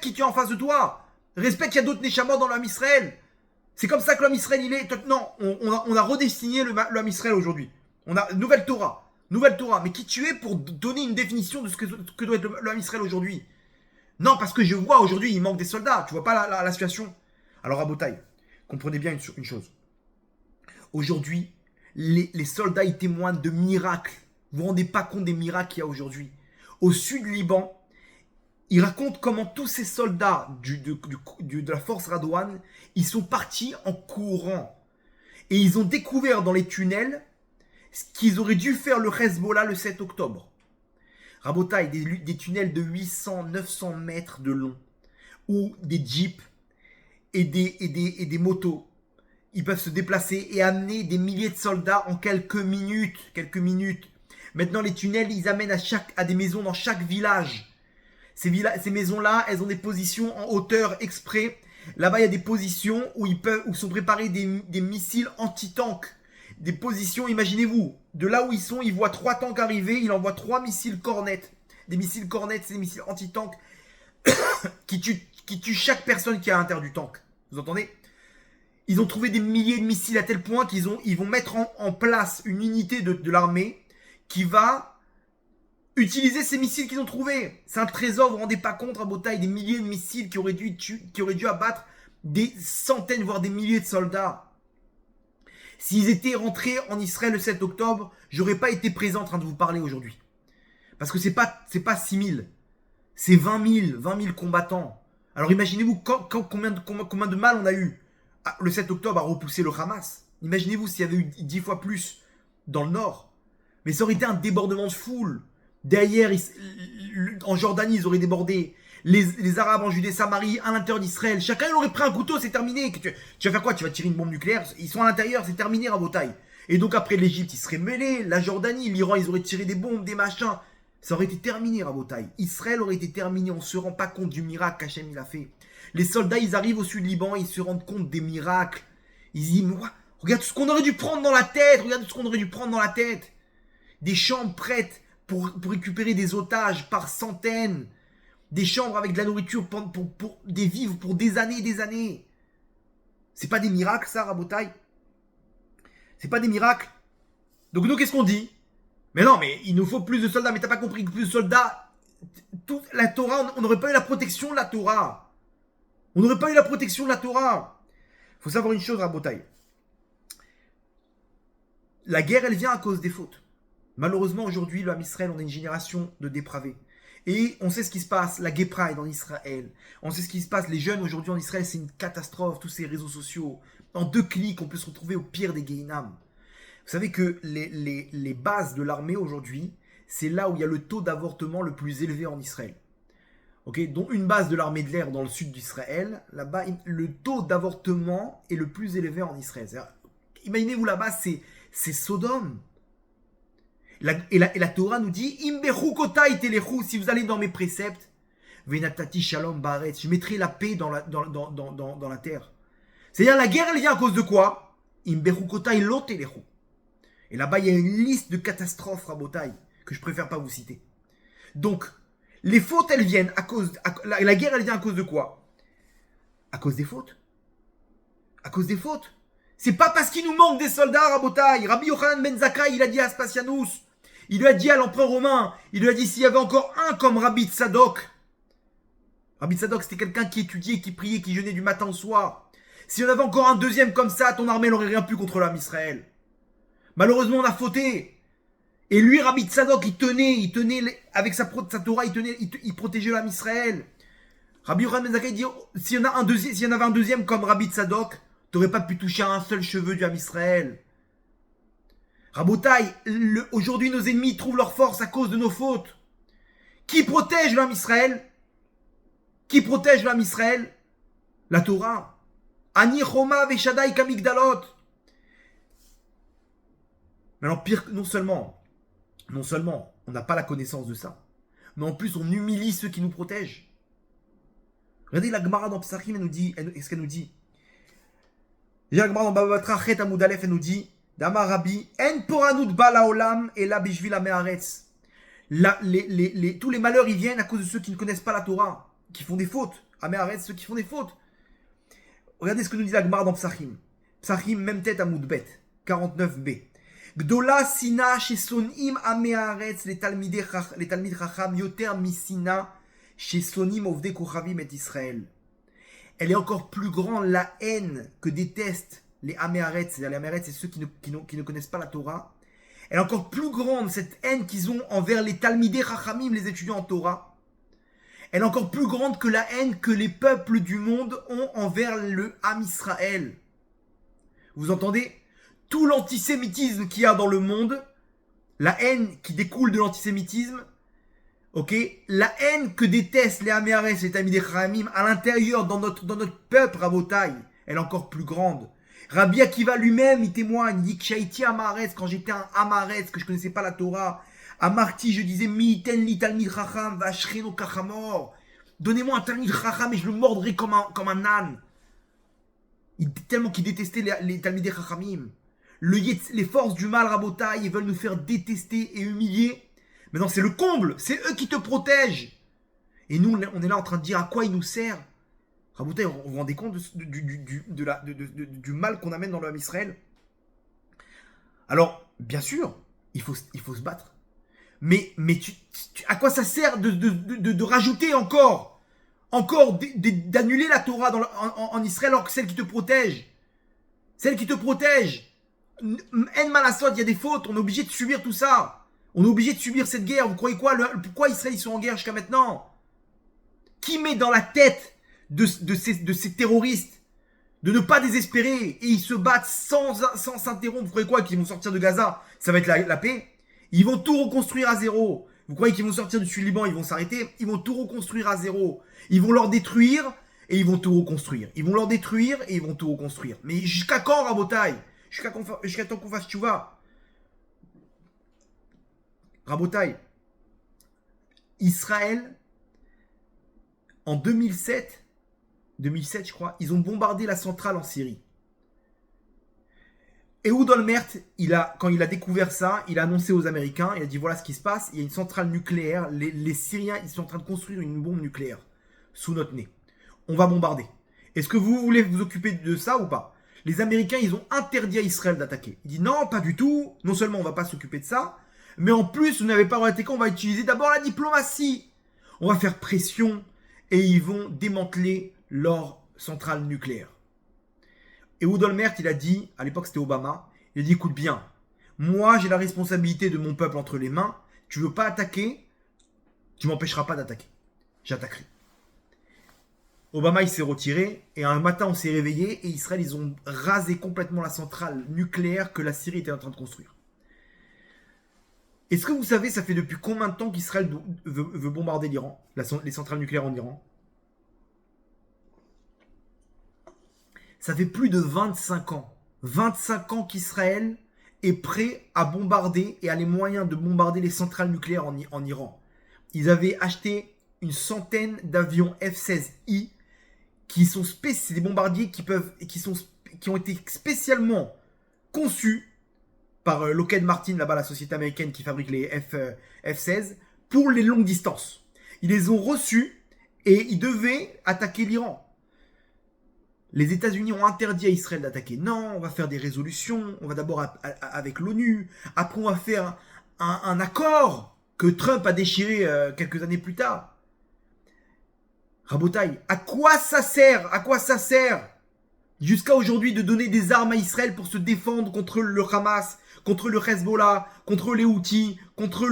qui tu es en face de toi. Respecte qu'il y a d'autres Neshamot dans le Ham Israël. C'est comme ça que le Ham Israël il est. Non, on a redestiné le Ham Israël aujourd'hui. On a nouvelle Torah. Mais qui tu es pour donner une définition de ce que doit être le Ham Israël aujourd'hui? Non, parce que je vois aujourd'hui, il manque des soldats. Tu vois pas la situation? Alors, Rabotai, comprenez bien une chose. Aujourd'hui, les soldats, ils témoignent de miracles. Vous ne vous rendez pas compte des miracles qu'il y a aujourd'hui. Au sud du Liban, ils racontent comment tous ces soldats de la force Radouane, ils sont partis en courant. Et ils ont découvert dans les tunnels ce qu'ils auraient dû faire le Hezbollah le 7 octobre. Rabotai, des tunnels de 800-900 mètres de long, où des jeeps et des motos, ils peuvent se déplacer et amener des milliers de soldats en quelques minutes. Maintenant, les tunnels, ils amènent à des maisons dans chaque village. Ces maisons-là, elles ont des positions en hauteur exprès. Là-bas, il y a des positions où sont préparés des missiles anti-tanks. Des positions, imaginez-vous, de là où ils sont, ils voient 3 tanks arriver, ils envoient 3 missiles Cornet. Des missiles Cornet, c'est des missiles anti-tanks qui tuent chaque personne qui est à l'intérieur du tank. Vous entendez? Ils ont trouvé des milliers de missiles à tel point qu'ils vont mettre en place une unité de l'armée qui va utiliser ces missiles qu'ils ont trouvés. C'est un trésor, vous vous rendez pas compte, Rabotai, des milliers de missiles qui auraient dû abattre des centaines, voire des milliers de soldats. S'ils étaient rentrés en Israël le 7 octobre, j'aurais pas été présent en train de vous parler aujourd'hui. Parce que c'est pas 6 000, c'est 20 000 combattants. Alors imaginez-vous combien de mal on a eu le 7 octobre à repousser le Hamas. Imaginez-vous s'il y avait eu 10 fois plus dans le nord. Mais ça aurait été un débordement de foule. Derrière, en Jordanie, ils auraient débordé. Les Arabes en Judée, Samarie, à l'intérieur d'Israël. Chacun il aurait pris un couteau, c'est terminé. Tu vas faire quoi? Tu vas tirer une bombe nucléaire? Ils sont à l'intérieur, c'est terminé, Rabotai. Et donc après l'Égypte, ils seraient mêlés. La Jordanie, l'Iran, ils auraient tiré des bombes, des machins. Ça aurait été terminé, Rabotai. Israël aurait été terminé. On ne se rend pas compte du miracle qu'Hachem il a fait. Les soldats, ils arrivent au sud Liban, ils se rendent compte des miracles. Ils disent, mais Regarde tout ce qu'on aurait dû prendre dans la tête. Regarde tout ce qu'on aurait dû prendre dans la tête. Des chambres prêtes pour récupérer des otages par centaines. Des chambres avec de la nourriture pour des vivres pour des années et des années. C'est pas des miracles, ça, Rabotai? C'est pas des miracles? Donc nous, qu'est-ce qu'on dit? Mais non, mais il nous faut plus de soldats. Mais t'as pas compris que plus de soldats... La Torah, on n'aurait pas eu la protection de la Torah. On n'aurait pas eu la protection de la Torah. Il faut savoir une chose, Rabotai. La guerre, elle vient à cause des fautes. Malheureusement, aujourd'hui, le Ham Israël, on a une génération de dépravés. Et on sait ce qui se passe, la Gay Pride en Israël. On sait ce qui se passe, les jeunes aujourd'hui en Israël, c'est une catastrophe, tous ces réseaux sociaux. En 2 clics, on peut se retrouver au pire des Gehinam. Vous savez que les bases de l'armée aujourd'hui, c'est là où il y a le taux d'avortement le plus élevé en Israël. Okay, dont une base de l'armée de l'air dans le sud d'Israël, là-bas, le taux d'avortement est le plus élevé en Israël. Imaginez-vous là-bas, c'est Sodome. Et la Torah nous dit si vous allez dans mes préceptes, Venatati Shalom Baretz, je mettrai la paix dans la terre. C'est-à-dire la guerre, elle vient à cause de quoi? Et là-bas, il y a une liste de catastrophes, Rabotai, que je préfère pas vous citer. Donc, les fautes, elles viennent à cause... la guerre, elle vient à cause de quoi? À cause des fautes. À cause des fautes. C'est pas parce qu'il nous manque des soldats, Rabotai. Rabbi Yochanan ben Zakkai, il a dit à Aspasianus, il lui a dit à l'empereur romain, il lui a dit s'il y avait encore un comme Rabbi Tzadok. Rabbi Tzadok, c'était quelqu'un qui étudiait, qui priait, qui jeûnait du matin au soir. S'il y en avait encore un deuxième comme ça, ton armée n'aurait rien pu contre l'âme Israël. Malheureusement, on a fauté. Et lui, Rabbi Tzadok, il tenait avec sa Torah, il protégeait l'âme Israël. Rabbi Yochanan ben Zakkai dit s'il y en avait un deuxième comme Rabbi Tzadok, t'aurais pas pu toucher à un seul cheveu du âme Israël. Rabotai, aujourd'hui nos ennemis trouvent leur force à cause de nos fautes. Qui protège l'âme Israël? Qui protège l'âme Israël? La Torah. Ani Choma Veshadai Kamigdalot. Mais alors pire, non seulement on n'a pas la connaissance de ça, mais en plus on humilie ceux qui nous protègent. Regardez la Gemara dans Psachim, elle nous dit, qu'est-ce qu'elle nous dit? La Gemara dans Baba Batra Chet Amud Aleph, elle nous dit Dama Rabbi, en poranut bala olam et la bishvil amearetz. Tous les malheurs, ils viennent à cause de ceux qui ne connaissent pas la Torah, qui font des fautes. Amearetz, ceux qui font des fautes. Regardez ce que nous dit la Gemara dans Psachim. Psachim, même tête à Moudbet, 49b. Gdola sina shesonim amearetz les talmid chacham yoter misina shesonim ovde kochavim et Israël. Elle est encore plus grande la haine que détestent les Améharetz, c'est-à-dire les Améharetz, c'est ceux qui ne connaissent pas la Torah. Elle est encore plus grande, cette haine qu'ils ont envers les Talmidei Chachamim, les étudiants en Torah. Elle est encore plus grande que la haine que les peuples du monde ont envers le Ham Israël. Vous entendez? Tout l'antisémitisme qu'il y a dans le monde, la haine qui découle de l'antisémitisme, ok, la haine que détestent les Améharetz, les Talmidei Chachamim, à l'intérieur, dans notre peuple, Rabotai, elle est encore plus grande. Rabbi Akiva lui-même, il témoigne, il dit que Shaiti Amaretz, quand j'étais un Amaretz, que je ne connaissais pas la Torah, à Marty, je disais, Mi ten li talmid chacham, v'ashreno kachamor. Donnez-moi un talmid chacham et je le mordrai comme un âne. Tellement qu'il détestait les talmidei chachamim. Les forces du mal, Rabotai, ils veulent nous faire détester et humilier. Mais non, c'est le comble, c'est eux qui te protègent. Et nous, on est là en train de dire à quoi il nous sert. Rabotai, vous vous rendez compte du mal qu'on amène dans le Ham Israël? Alors, bien sûr, il faut se battre. Mais à quoi ça sert de rajouter encore d'annuler la Torah en Israël alors que celle qui te protège? Celle qui te protège. En Malasot, il y a des fautes, on est obligé de subir tout ça. On est obligé de subir cette guerre. Vous croyez quoi? Pourquoi Israël ils sont en guerre jusqu'à maintenant? Qui met dans la tête de ces terroristes de ne pas désespérer et ils se battent sans s'interrompre? Vous croyez quoi? Qu'ils vont sortir de Gaza, ça va être la paix? Ils vont tout reconstruire à zéro. Vous croyez qu'ils vont sortir du Sud-Liban, ils vont s'arrêter? Ils vont tout reconstruire à zéro. Ils vont leur détruire et ils vont tout reconstruire. Ils vont leur détruire et ils vont tout reconstruire. Mais jusqu'à quand, Rabotai? Jusqu'à temps qu'on fasse tchouva? Rabotai, Israël, en 2007 je crois, ils ont bombardé la centrale en Syrie. Ehud Olmert, quand il a découvert ça, il a annoncé aux Américains, il a dit voilà ce qui se passe, il y a une centrale nucléaire, les Syriens, ils sont en train de construire une bombe nucléaire sous notre nez. On va bombarder. Est-ce que vous voulez vous occuper de ça ou pas? Les Américains, ils ont interdit à Israël d'attaquer. Il dit non, pas du tout, non seulement on va pas s'occuper de ça, mais en plus, vous n'avez pas le droit d'attaquer, on va utiliser d'abord la diplomatie. On va faire pression et ils vont démanteler leur centrale nucléaire. Ehud Olmert, il a dit, à l'époque c'était Obama, il a dit écoute bien, moi j'ai la responsabilité de mon peuple entre les mains, tu veux pas attaquer, tu m'empêcheras pas d'attaquer. J'attaquerai. Obama il s'est retiré et un matin on s'est réveillé et Israël ils ont rasé complètement la centrale nucléaire que la Syrie était en train de construire. Est-ce que vous savez ça fait depuis combien de temps qu'Israël veut bombarder l'Iran, les centrales nucléaires en Iran? Ça fait plus de 25 ans. 25 ans qu'Israël est prêt à bombarder et a les moyens de bombarder les centrales nucléaires en Iran. Ils avaient acheté une centaine d'avions F-16I qui sont c'est des bombardiers qui ont été spécialement conçus par Lockheed Martin, là-bas la société américaine qui fabrique les F-16, pour les longues distances. Ils les ont reçus et ils devaient attaquer l'Iran. Les États-Unis ont interdit à Israël d'attaquer. Non, on va faire des résolutions. On va d'abord avec l'ONU. Après, on va faire un accord que Trump a déchiré quelques années plus tard. Rabotaï, à quoi ça sert? À quoi ça sert jusqu'à aujourd'hui de donner des armes à Israël pour se défendre contre le Hamas, contre le Hezbollah, contre les Houthis, contre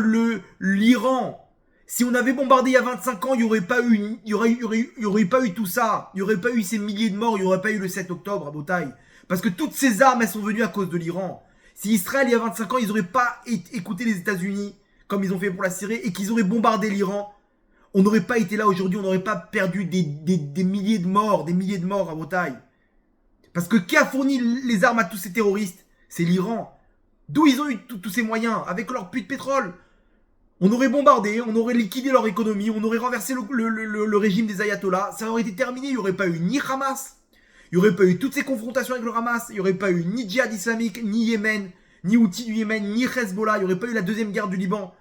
l'Iran? Si on avait bombardé il y a 25 ans, il n'y aurait pas eu tout ça. Il n'y aurait pas eu ces milliers de morts, il n'y aurait pas eu le 7 octobre à Botaï. Parce que toutes ces armes, elles sont venues à cause de l'Iran. Si Israël, il y a 25 ans, ils n'auraient pas écouté les États-Unis, comme ils ont fait pour la Syrie, et qu'ils auraient bombardé l'Iran, on n'aurait pas été là aujourd'hui, on n'aurait pas perdu des milliers de morts à Botaï. Parce que qui a fourni les armes à tous ces terroristes? C'est l'Iran. D'où ils ont eu tous ces moyens? Avec leur puits de pétrole. On aurait bombardé, on aurait liquidé leur économie, on aurait renversé le régime des ayatollahs, ça aurait été terminé, il n'y aurait pas eu ni Hamas, il n'y aurait pas eu toutes ces confrontations avec le Hamas, il n'y aurait pas eu ni djihad islamique, ni Yémen, ni Houthi du Yémen, ni Hezbollah, il n'y aurait pas eu la deuxième guerre du Liban.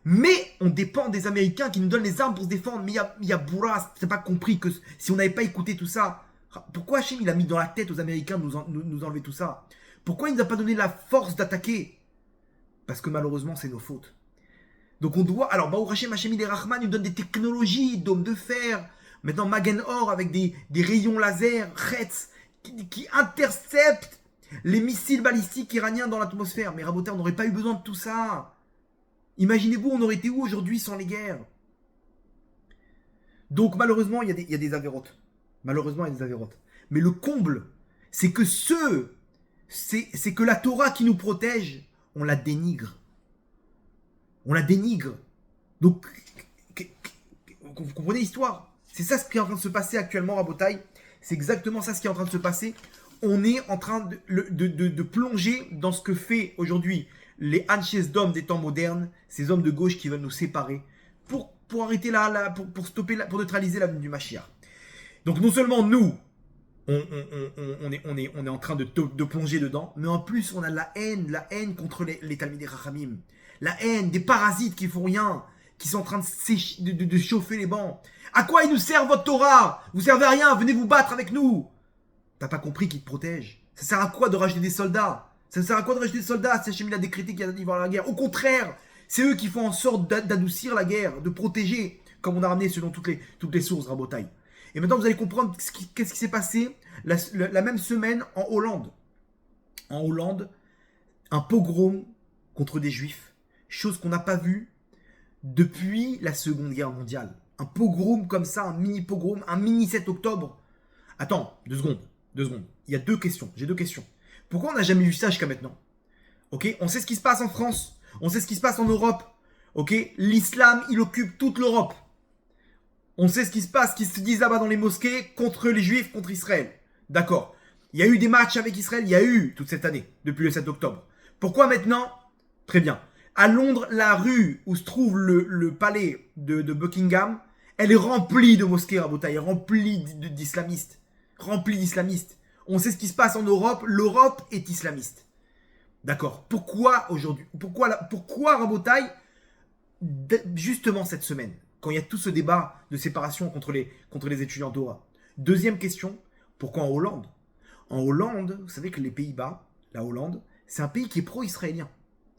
Mais on dépend des Américains qui nous donnent les armes pour se défendre. Mais il y a Bourras, t'as pas compris que si on n'avait pas écouté tout ça, pourquoi Hachem il a mis dans la tête aux Américains de nous enlever tout ça? Pourquoi il nous a pas donné la force d'attaquer? Parce que malheureusement c'est nos fautes. Donc on doit, alors Baruch Hashem, Hashem il est Rahman, il nous donne des technologies, d'hommes de fer, maintenant Magen Or avec des rayons laser, Retz, qui interceptent les missiles balistiques iraniens dans l'atmosphère. Mais Raboté, on n'aurait pas eu besoin de tout ça. Imaginez-vous, on aurait été où aujourd'hui sans les guerres? Donc malheureusement, il y a des avérotes. Malheureusement, il y a des avérotes. Mais le comble, c'est que c'est que la Torah qui nous protège, on la dénigre. On la dénigre. Donc, vous comprenez l'histoire? C'est ça ce qui est en train de se passer actuellement à Botaï. C'est exactement ça ce qui est en train de se passer. On est en train de plonger dans ce que fait aujourd'hui les Anshes d'hommes des temps modernes, ces hommes de gauche qui veulent nous séparer pour arrêter pour stopper, pour neutraliser la venue du Mashiach. Donc non seulement nous, on est en train de plonger dedans, mais en plus on a la haine contre les Talmidei Chachamim. La haine des parasites qui font rien, qui sont en train de chauffer les bancs. À quoi il nous sert votre Torah? Vous servez à rien, venez vous battre avec nous. T'as pas compris qu'il te protège? Ça sert à quoi de rajouter des soldats? Ça sert à quoi de rajouter des soldats si Hachem a décrété qu'il y a la guerre? Au contraire, c'est eux qui font en sorte d'adoucir la guerre, de protéger, comme on a ramené selon toutes les sources, Rabotaï. Et maintenant vous allez comprendre qu'est-ce qui s'est passé la même semaine en Hollande. En Hollande, un pogrom contre des juifs. Chose qu'on n'a pas vue depuis la Seconde Guerre mondiale. Un pogrom comme ça, un mini pogrom, un mini 7 octobre. Attends, deux secondes. Il y a deux questions. J'ai deux questions. Pourquoi on n'a jamais vu ça jusqu'à maintenant? Ok, on sait ce qui se passe en France. On sait ce qui se passe en Europe. Ok, l'islam, il occupe toute l'Europe. On sait ce qui se passe, qui se disent là-bas dans les mosquées contre les juifs, contre Israël. D'accord. Il y a eu des matchs avec Israël, il y a eu toute cette année, depuis le 7 octobre. Pourquoi maintenant? Très bien. À Londres, la rue où se trouve le palais de Buckingham, elle est remplie de mosquées, Rabotaï, remplie d'islamistes. Remplie d'islamistes. On sait ce qui se passe en Europe. L'Europe est islamiste. D'accord. Pourquoi aujourd'hui? Pourquoi Rabotai, justement cette semaine, quand il y a tout ce débat de séparation contre les étudiants Torah? Deuxième question, pourquoi en Hollande? En Hollande, vous savez que les Pays-Bas, la Hollande, c'est un pays qui est pro-israélien.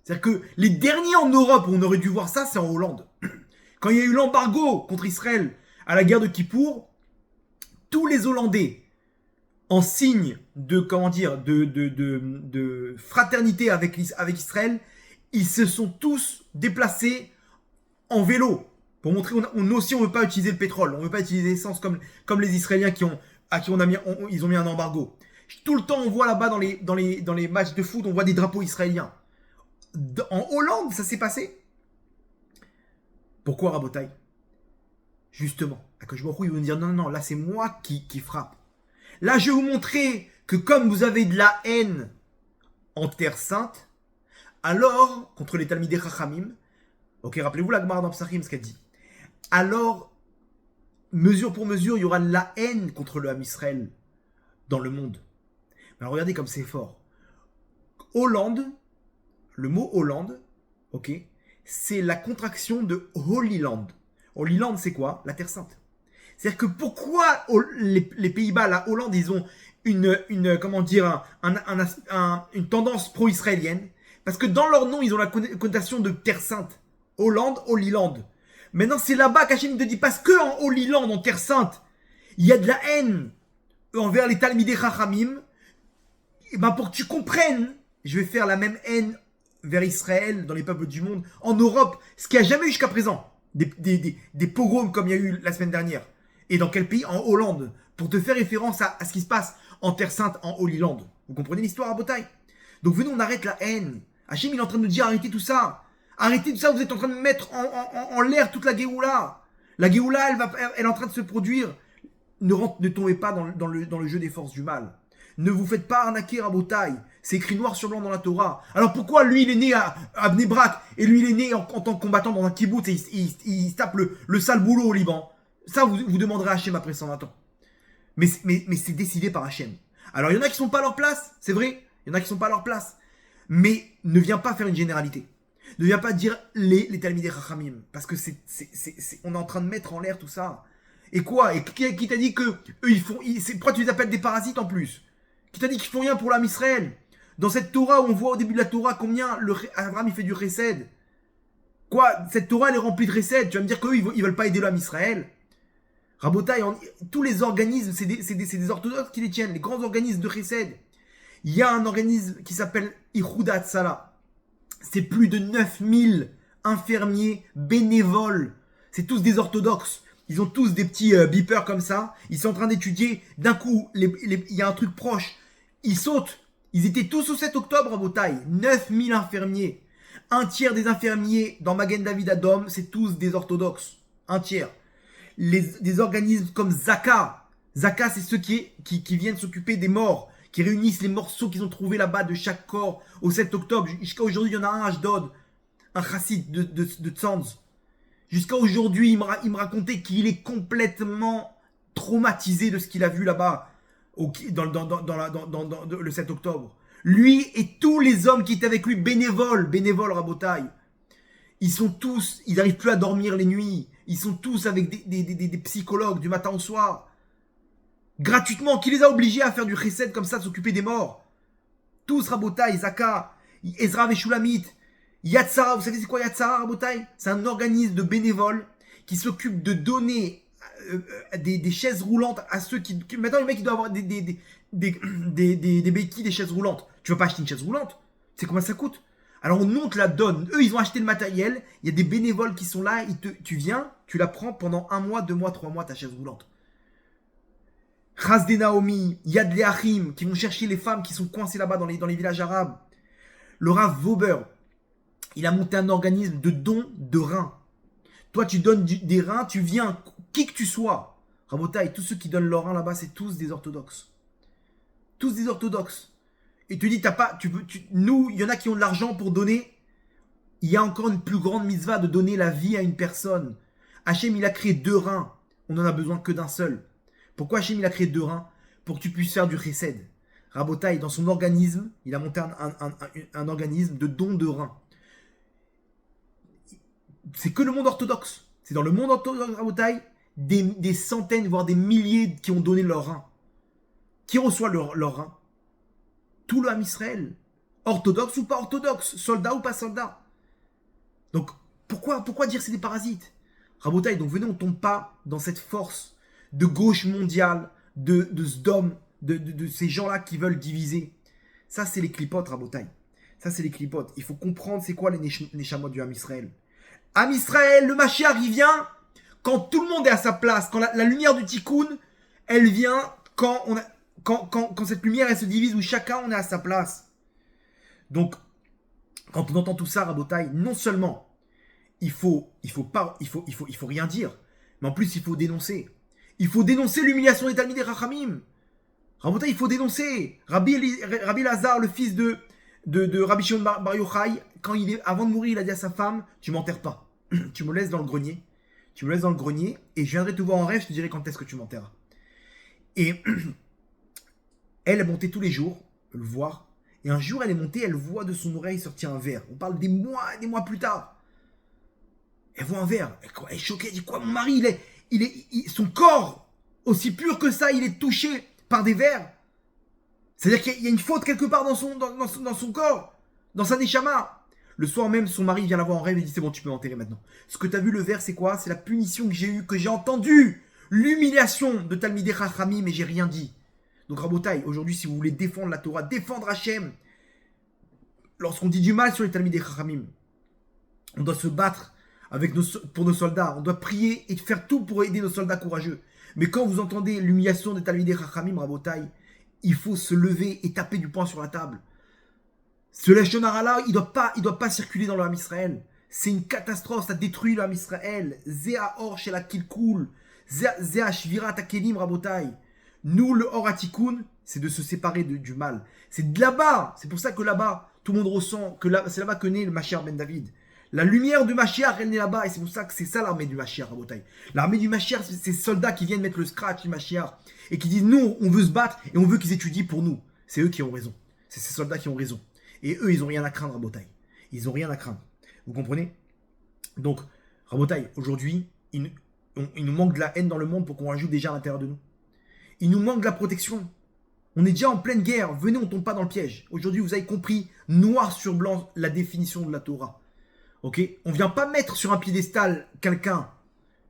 C'est-à-dire que les derniers en Europe où on aurait dû voir ça, c'est en Hollande. Quand il y a eu l'embargo contre Israël à la guerre de Kippour, tous les Hollandais, en signe de, de fraternité avec Israël, ils se sont tous déplacés en vélo. Pour montrer, nous aussi, on ne veut pas utiliser le pétrole, on ne veut pas utiliser l'essence comme les Israéliens ils ont mis un embargo. Tout le temps, on voit là-bas dans les matchs de foot, on voit des drapeaux israéliens. En Hollande, ça s'est passé. Pourquoi Rabotai? Justement, Akadosh Baruch Hu, ils vont dire non, là c'est moi qui frappe. Là, je vais vous montrer que comme vous avez de la haine en terre sainte, alors, contre les Talmidei Chachamim, ok, rappelez-vous la Gemara dans Psachim, ce qu'elle dit. Alors, mesure pour mesure, il y aura de la haine contre le Ham Israël dans le monde. Alors regardez comme c'est fort. Hollande, le mot Hollande, ok, c'est la contraction de Holy Land. Holy Land, c'est quoi? La Terre Sainte. C'est-à-dire que pourquoi les Pays-Bas, la Hollande, ils ont une tendance pro-israélienne? Parce que dans leur nom, ils ont la connotation de Terre Sainte. Hollande, Holy Land. Maintenant, c'est là-bas qu'Hachem te dit, parce qu'en Holy Land, en Terre Sainte, il y a de la haine envers les Talmidei Chachamim. Et ben pour que tu comprennes, je vais faire la même haine vers Israël, dans les peuples du monde, en Europe, ce qu'il n'y a jamais eu jusqu'à présent. Des pogroms comme il y a eu la semaine dernière. Et dans quel pays? En Hollande. Pour te faire référence à ce qui se passe en Terre Sainte, en Holy Land. Vous comprenez l'histoire à Botaï? Donc venez, on arrête la haine. Hachem, il est en train de nous dire, arrêtez tout ça. Arrêtez tout ça, vous êtes en train de mettre en l'air toute la Géoula. La Géoula, elle est en train de se produire. Ne tombez pas dans le jeu des forces du mal. Ne vous faites pas arnaquer à Botaï. C'est écrit noir sur blanc dans la Torah. Alors pourquoi lui, il est né à Bnei Brak et lui, il est né en tant que combattant dans un kibbutz et il tape le sale boulot au Liban? Ça, vous demanderez à Hachem après 120 ans. Mais c'est décidé par Hachem. Alors il y en a qui sont pas à leur place, c'est vrai. Il y en a qui sont pas à leur place. Mais ne viens pas faire une généralité. Ne viens pas dire les Talmidei Chachamim. Parce que on est en train de mettre en l'air tout ça. Et quoi? Et qui t'a dit que eux, pourquoi tu les appelles des parasites en plus? Qui t'a dit qu'ils font rien pour l'âme Israël? Dans cette Torah où on voit au début de la Torah combien Abraham il fait du Chesed. Quoi? Cette Torah elle est remplie de Chesed. Tu vas me dire qu'eux ils veulent pas aider l'âme Israël? Rabotai, tous les organismes, c'est des orthodoxes qui les tiennent, les grands organismes de Chesed. Il y a un organisme qui s'appelle Ichud Hatzala. C'est plus de 9000 infirmiers bénévoles. C'est tous des orthodoxes. Ils ont tous des petits beepers comme ça. Ils sont en train d'étudier. D'un coup, il y a un truc proche. Ils sautent. Ils étaient tous au 7 octobre à Botaï. 9000 infirmiers. Un tiers des infirmiers dans Magen David Adom, c'est tous des orthodoxes. Un tiers. Des organismes comme Zaka. Zaka, c'est ceux qui viennent s'occuper des morts, qui réunissent les morceaux qu'ils ont trouvés là-bas de chaque corps au 7 octobre. Jusqu'à aujourd'hui, il y en a un à Ashdod, un chassid de Tzanz. Jusqu'à aujourd'hui, il me racontait qu'il est complètement traumatisé de ce qu'il a vu là-bas dans le 7 octobre. Lui et tous les hommes qui étaient avec lui, bénévoles Rabotai, ils n'arrivent plus à dormir les nuits. Ils sont tous avec des psychologues du matin au soir. Gratuitement, qui les a obligés à faire du chesed comme ça, de s'occuper des morts. Tous Rabotai, Zaka, Ezra Veshulamit, Yad Sarah. Vous savez c'est quoi Yad Sarah, Rabotai? C'est un organisme de bénévoles qui s'occupe de donner des chaises roulantes à ceux qui... Maintenant, le mec, il doit avoir des béquilles, des chaises roulantes. Tu vas pas acheter une chaise roulante? C'est combien ça coûte? Alors on te la donne. Eux, ils ont acheté le matériel. Il y a des bénévoles qui sont là. Tu viens, tu la prends pendant 1 mois, 2 mois, 3 mois, ta chaise roulante. Chas de Naomi, Yad Leachim, qui vont chercher les femmes qui sont coincées là-bas dans les villages arabes. Le Rav Vauber, il a monté un organisme de dons de reins. Toi, tu donnes des reins, tu viens, qui que tu sois. Rabotai, tous ceux qui donnent leurs reins là-bas, c'est tous des orthodoxes. Tous des orthodoxes. Et tu dis, nous, il y en a qui ont de l'argent pour donner. Il y a encore une plus grande mitzvah de donner la vie à une personne. Hachem, il a créé 2 reins. On n'en a besoin que d'un seul. Pourquoi Hachem, il a créé 2 reins? Pour que tu puisses faire du chesed. Rabotaï, dans son organisme, il a monté un organisme de don de rein. C'est que le monde orthodoxe. C'est dans le monde orthodoxe, Rabotaï, des centaines, voire des milliers qui ont donné leur rein. Qui reçoit leur rein? Tout le Ham Israël. Orthodoxe ou pas orthodoxe, soldat ou pas soldat. Donc, pourquoi dire c'est des parasites? Rabotaï, donc venez, on ne tombe pas dans cette force de gauche mondiale, de Sdom, de ces gens-là qui veulent diviser. Ça, c'est les clipotes, Rabotaï. Ça, c'est les clipotes. Il faut comprendre c'est quoi les Neshamot du Ham Israël. Ham Israël, le Mashiach, il vient quand tout le monde est à sa place, quand la lumière du Tikkun, elle vient quand cette lumière, elle se divise, où chacun, on est à sa place. Donc, quand on entend tout ça, Rabotaï, non seulement il faut rien dire, mais en plus il faut dénoncer. Il faut dénoncer l'humiliation des Talmidei Chachamim. Rabotaï, il faut dénoncer. Rabbi Lazare, le fils de Rabbi Shimon Bar Yochai, avant de mourir, il a dit à sa femme, tu m'enterres pas. Tu me laisses dans le grenier. Tu me laisses dans le grenier et je viendrai te voir en rêve, je te dirai quand est-ce que tu m'enterras. Et elle est montée tous les jours, le voir. Et un jour, elle est montée, elle voit de son oreille sortir un verre. On parle des mois plus tard. Elle voit un verre. Elle est choquée, elle dit quoi? Mon mari, son corps, aussi pur que ça, il est touché par des vers. C'est-à-dire qu'il y a une faute quelque part dans son corps, dans sa neshama. Le soir même, son mari vient la voir en rêve et dit c'est bon, tu peux m'enterrer maintenant. Ce que tu as vu, le vers, c'est quoi? C'est la punition que j'ai eue, que j'ai entendue. L'humiliation de Talmidei Chachamim, mais j'ai rien dit. Donc Rabotaï, aujourd'hui, si vous voulez défendre la Torah, défendre Hachem, lorsqu'on dit du mal sur les Talmidei Chachamim, on doit se battre pour nos soldats, on doit prier et faire tout pour aider nos soldats courageux. Mais quand vous entendez l'humiliation des Talmidei Chachamim, Rabotaï, il faut se lever et taper du poing sur la table. Ce Lashon Hara là, il doit pas circuler dans le Ham Israël. C'est une catastrophe, ça détruit le Ham Israël. Zéa Or chez la Kilkul, Zéa Shvirat Akelim, Rabotaï. Nous, le Or Atikoun, c'est de se séparer du mal. C'est de là-bas, c'est pour ça que là-bas, tout le monde ressent que c'est là-bas que naît le Mashiach ben David. La lumière du Mashiach, elle naît là-bas, et c'est pour ça que c'est ça l'armée du Mashiach, Rabotaï. L'armée du Mashiach, c'est ces soldats qui viennent mettre le scratch du Mashiach, et qui disent, nous, on veut se battre, et on veut qu'ils étudient pour nous. C'est eux qui ont raison. C'est ces soldats qui ont raison. Et eux, ils n'ont rien à craindre, Rabotaï. Ils n'ont rien à craindre. Vous comprenez? Donc, Rabotaï, aujourd'hui, il nous manque de la haine dans le monde pour qu'on rajoute déjà à l'intérieur de nous. Il nous manque de la protection. On est déjà en pleine guerre. Venez, on ne tombe pas dans le piège. Aujourd'hui, vous avez compris, noir sur blanc, la définition de la Torah. Ok? On ne vient pas mettre sur un piédestal quelqu'un,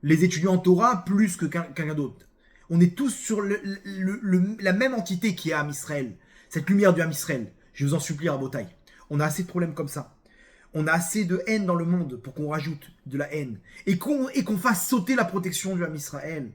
les étudiants en Torah, plus que quelqu'un d'autre. On est tous sur la même entité qui est Ham Israël. Cette lumière du Ham Israël. Je vous en supplie, Rabotaï. On a assez de problèmes comme ça. On a assez de haine dans le monde pour qu'on rajoute de la haine. Et qu'on fasse sauter la protection du Ham Israël.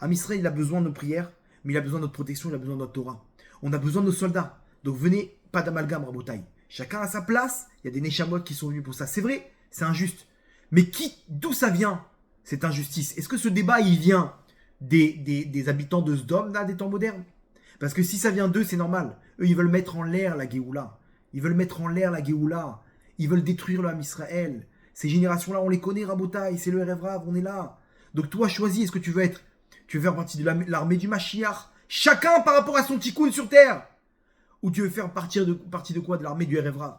Ham Israël, il a besoin de nos prières, mais il a besoin de notre protection, il a besoin de notre Torah. On a besoin de nos soldats. Donc venez, pas d'amalgame, Rabotaï. Chacun à sa place. Il y a des Neshamot qui sont venus pour ça. C'est vrai, c'est injuste. Mais d'où ça vient, cette injustice? Est-ce que ce débat, il vient des habitants de Sdom, là, des temps modernes? Parce que si ça vient d'eux, c'est normal. Eux, ils veulent mettre en l'air la Géoula. Ils veulent mettre en l'air la Géoula. Ils veulent détruire le Ham Israël. Ces générations-là, on les connaît, Rabotaï. C'est le Erev Rav, on est là. Donc toi, choisis, est-ce que tu veux faire partie de l'armée du Mashiach? Chacun par rapport à son tikkun sur terre. Ou tu veux faire partie de quoi? De l'armée du Erev Rav.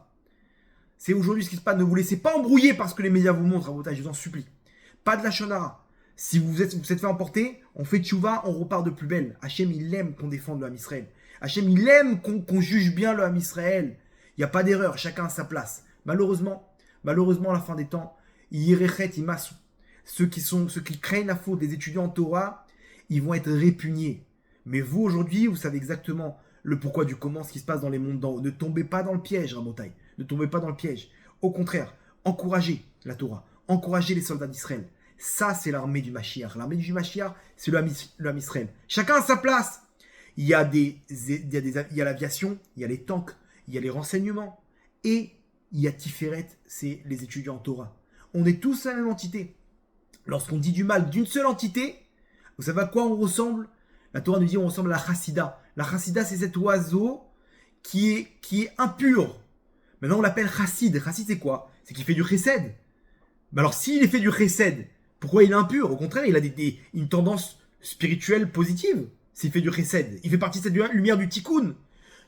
C'est aujourd'hui ce qui se passe. Ne vous laissez pas embrouiller parce que les médias vous montrent, Rabotaï, je vous en supplie. Pas de la shonara. Si vous êtes fait emporter, on fait tchouva, on repart de plus belle. Hachem, il aime qu'on défende le Ham Israël. Hachem, il aime qu'on juge bien le Ham Israël. Il n'y a pas d'erreur, chacun à sa place. Malheureusement, à la fin des temps, Yirechet Imasu. Ceux qui craignent la faute des étudiants en Torah, ils vont être répugnés. Mais vous, aujourd'hui, vous savez exactement le pourquoi du comment, ce qui se passe dans les mondes d'en haut. Ne tombez pas dans le piège, Rabotaï. Ne tombez pas dans le piège. Au contraire, encouragez la Torah. Encouragez les soldats d'Israël. Ça, c'est l'armée du Mashiach. L'armée du Mashiach, c'est le Ham Israël. Chacun à sa place. Il y a l'aviation, il y a les tanks, il y a les renseignements. Et il y a Tiferet, c'est les étudiants en Torah. On est tous la même entité. Lorsqu'on dit du mal d'une seule entité, vous savez à quoi on ressemble? La Torah nous dit on ressemble à la Chassida. La Chassida, c'est cet oiseau qui est impur. Maintenant, on l'appelle Chassid. Chassid, c'est quoi? C'est qu'il fait du chesed. Mais alors, s'il fait du chesed, pourquoi il est impur? Au contraire, il a une tendance spirituelle positive. S'il fait du chesed, il fait partie de cette lumière du tikkun.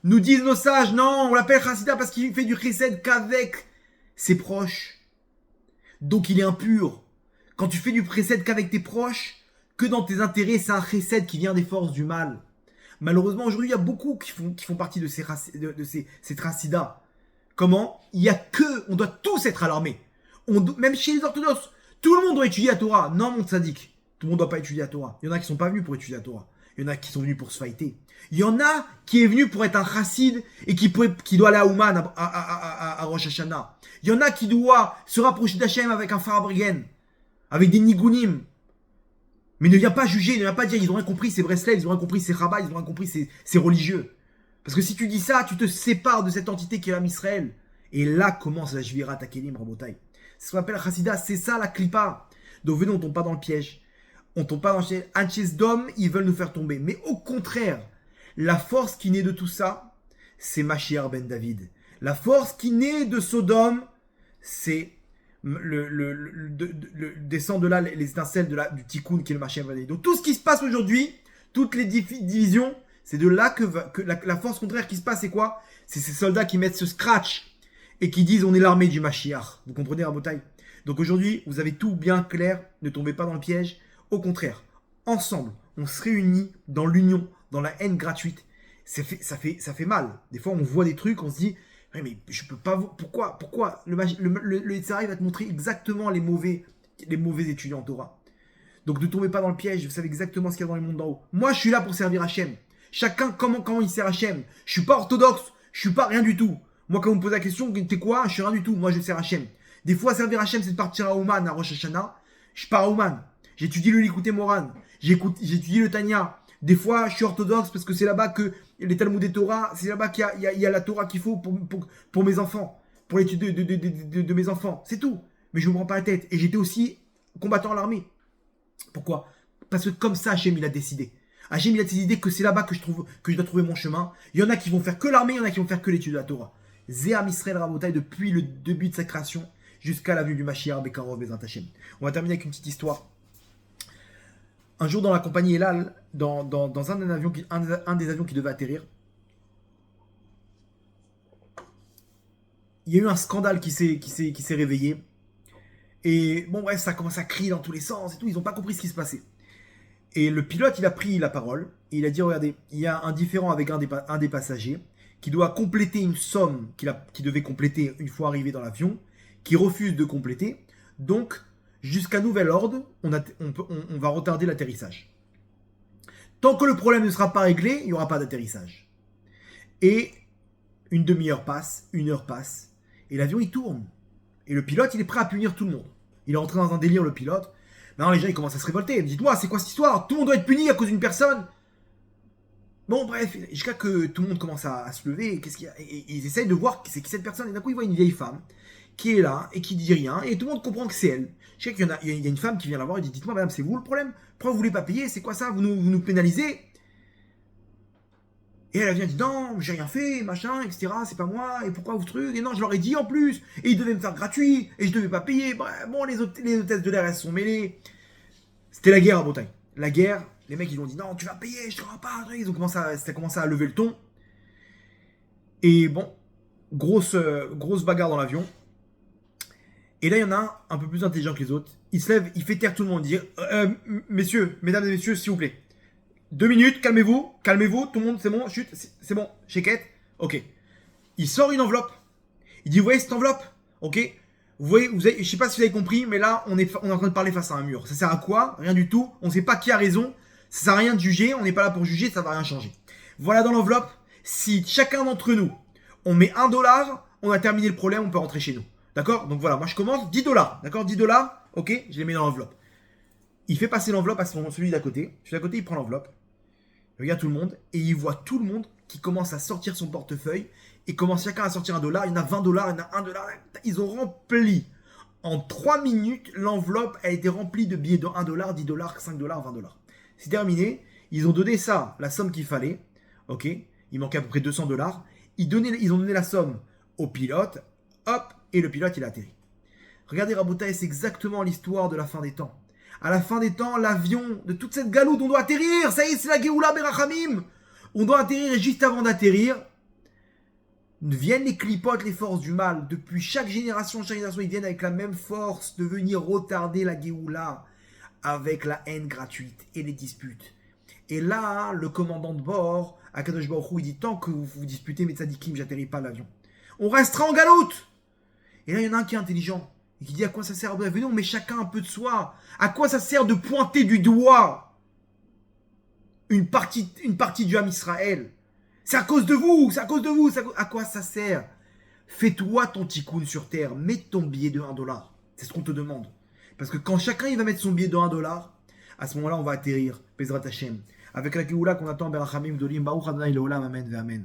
Nous disent nos sages, non, on l'appelle Chassida parce qu'il fait du chesed qu'avec ses proches. Donc il est impur. Quand tu fais du chesed qu'avec tes proches, que dans tes intérêts, c'est un chesed qui vient des forces du mal. Malheureusement, aujourd'hui, il y a beaucoup qui font partie de ces chassidas. Comment? Il y a que, on doit tous être alarmés. Même chez les orthodoxes, tout le monde doit étudier la Torah. Non, mon tzaddik, tout le monde ne doit pas étudier la Torah. Il y en a qui ne sont pas venus pour étudier la Torah. Il y en a qui sont venus pour se fighter. Il y en a qui est venu pour être un chassid et qui doit aller à Ouman, à Rosh Hashanah. Il y en a qui doit se rapprocher d'Hachem avec un Farabrigen, avec des Nigunim. Mais ne viens pas juger, ne viens pas dire ils ont rien compris, ces Breslev, ils ont rien compris, ces Rabbis, ils ont rien compris, ces religieux. Parce que si tu dis ça, tu te sépares de cette entité qui est l'âme Israël. Et là commence la Jvira Takelim Rabotai. C'est ce qu'on appelle la Chassida, c'est ça la Klippa. Donc venez, on tombe pas dans le piège. On tombe pas dans le piège. Anches d'hommes, ils veulent nous faire tomber. Mais au contraire, la force qui naît de tout ça, c'est Mashiach ben David. La force qui naît de Sodome, c'est descend de là les étincelles du Tikkun qui est le Mashiach ben David. Donc tout ce qui se passe aujourd'hui, toutes les divisions, c'est de là que la force contraire qui se passe, c'est quoi? C'est ces soldats qui mettent ce scratch et qui disent on est l'armée du Mashiach. Vous comprenez, Rabotai? Donc aujourd'hui, vous avez tout bien clair, ne tombez pas dans le piège. Au contraire, ensemble, on se réunit dans l'union, dans la haine gratuite. Ça fait mal. Des fois, on voit des trucs, on se dit, mais je peux pas. Pourquoi le Yitzhara va te montrer exactement les mauvais étudiants en Torah. Donc ne tombez pas dans le piège, vous savez exactement ce qu'il y a dans le monde d'en haut. Moi, je suis là pour servir Hachem. Chacun, comment il sert Hachem. Je suis pas orthodoxe, je suis pas rien du tout. Moi, quand vous me posez la question, t'es quoi? Je suis rien du tout. Moi, je sers Hachem. Des fois, servir Hachem, c'est de partir à Ouman, à Rosh Hashanah. Je pars à Ouman. J'étudie le Likutei Moran. J'étudie le Tanya. Des fois, je suis orthodoxe parce que c'est là-bas que les Talmud et Torah, c'est là-bas qu'il y a la Torah qu'il faut pour mes enfants, pour l'étude de mes enfants. C'est tout. Mais je ne me prends pas la tête. Et j'étais aussi combattant à l'armée. Pourquoi? Parce que comme ça, Hachem, il a décidé. Hachem, il a décidé que c'est là-bas que je dois trouver mon chemin. Il y en a qui vont faire que l'armée, il y en a qui vont faire que l'étude de la Torah. Zéam Israël Rabotai, depuis le début de sa création jusqu'à la venue du Mashiach Bekarov Bezrat Hachem. On va terminer avec une petite histoire. Un jour, dans la compagnie Elal, dans un des avions qui devait atterrir, il y a eu un scandale qui s'est réveillé. Et bon, bref, ça commence à crier dans tous les sens et tout. Ils n'ont pas compris ce qui se passait. Et le pilote, il a pris la parole. Et il a dit, regardez, il y a un différend avec un des passagers qui doit compléter une somme qu'il devait compléter une fois arrivé dans l'avion, qui refuse de compléter. Donc, jusqu'à nouvel ordre, on va retarder l'atterrissage. Tant que le problème ne sera pas réglé, il n'y aura pas d'atterrissage. Et une demi-heure passe, une heure passe, et l'avion il tourne. Et le pilote, il est prêt à punir tout le monde. Il est entré dans un délire, le pilote. Maintenant, les gens, ils commencent à se révolter. Dites-moi, c'est quoi cette histoire? Tout le monde doit être puni à cause d'une personne? Bon, bref, jusqu'à que tout le monde commence à se lever. Qu'est-ce qu'il y a? Et ils essayent de voir c'est qui cette personne. Et d'un coup, ils voient une vieille femme qui est là et qui dit rien. Et tout le monde comprend que c'est elle. Je sais qu'il y a une femme qui vient la voir et dit, dites-moi, madame, c'est vous le problème? Pourquoi vous ne voulez pas payer? C'est quoi ça? Vous nous pénalisez? Et elle vient dire, non, j'ai rien fait, machin, etc. C'est pas moi. Et pourquoi vous truc? Et non, je leur ai dit en plus. Et ils devaient me faire gratuit. Et je devais pas payer. Bref, bon, les hôtesses de l'air, elles se sont mêlées. C'était la guerre à Bretagne. La guerre, les mecs, ils ont dit, non, tu vas payer, je te rends pas. Ils ont commencé à lever le ton. Et bon, grosse bagarre dans l'avion. Et là, il y en a un peu plus intelligent que les autres. Il se lève, il fait taire tout le monde. Il dit, messieurs, mesdames et messieurs, s'il vous plaît. 2 minutes, calmez-vous, tout le monde, c'est bon, chut, c'est bon, chéquette, ok. Il sort une enveloppe. Il dit, vous voyez cette enveloppe? Ok. Vous voyez, je sais pas si vous avez compris, mais là, on est en train de parler face à un mur. Ça sert à quoi? Rien du tout. On sait pas qui a raison. Ça sert à rien de juger. On n'est pas là pour juger, ça va rien changer. Voilà dans l'enveloppe. Si chacun d'entre nous, on met $1, on a terminé le problème, on peut rentrer chez nous. D'accord? Donc voilà, moi je commence, $10. D'accord? $10, ok, je les mets dans l'enveloppe. Il fait passer l'enveloppe à celui d'à côté. Celui d'à côté, il prend l'enveloppe. Il regarde tout le monde et il voit tout le monde qui commence à sortir son portefeuille et commence chacun à sortir $1. Il y en a $20, il y en a $1. Ils ont rempli en 3 minutes, l'enveloppe a été remplie de billets de $1, $10, $5, $20. C'est terminé. Ils ont donné ça, la somme qu'il fallait. Ok. Il manquait à peu près $200. Ils ont donné la somme au pilote. Hop. Et le pilote, il a atterri. Regardez, Rabotai, c'est exactement l'histoire de la fin des temps. À la fin des temps, l'avion de toute cette galoute, on doit atterrir. Ça y est, c'est la Géoula Berachamim. On doit atterrir et juste avant d'atterrir, viennent les clipotes, les forces du mal. Depuis chaque génération, ils viennent avec la même force de venir retarder la Géoula avec la haine gratuite et les disputes. Et là, le commandant de bord, Akadosh Baruch Hu, il dit tant que vous vous disputez, mes tzadikim, j'atterris pas l'avion. On restera en galoute. Et là, il y en a un qui est intelligent et qui dit à quoi ça sert. Venez, on met chacun un peu de soi. À quoi ça sert de pointer du doigt une partie du Ham Israël? C'est à cause de vous, c'est à cause de vous. À quoi ça sert? Fais-toi ton tikkun sur terre, mets ton billet de 1 dollar. C'est ce qu'on te demande. Parce que quand chacun il va mettre son billet de 1 dollar, à ce moment-là, on va atterrir, Bezrat Hashem. Avec la Géoula qu'on attend, Berachamim, Dolim, Baruch Adonai Leolam, Amen, Amen.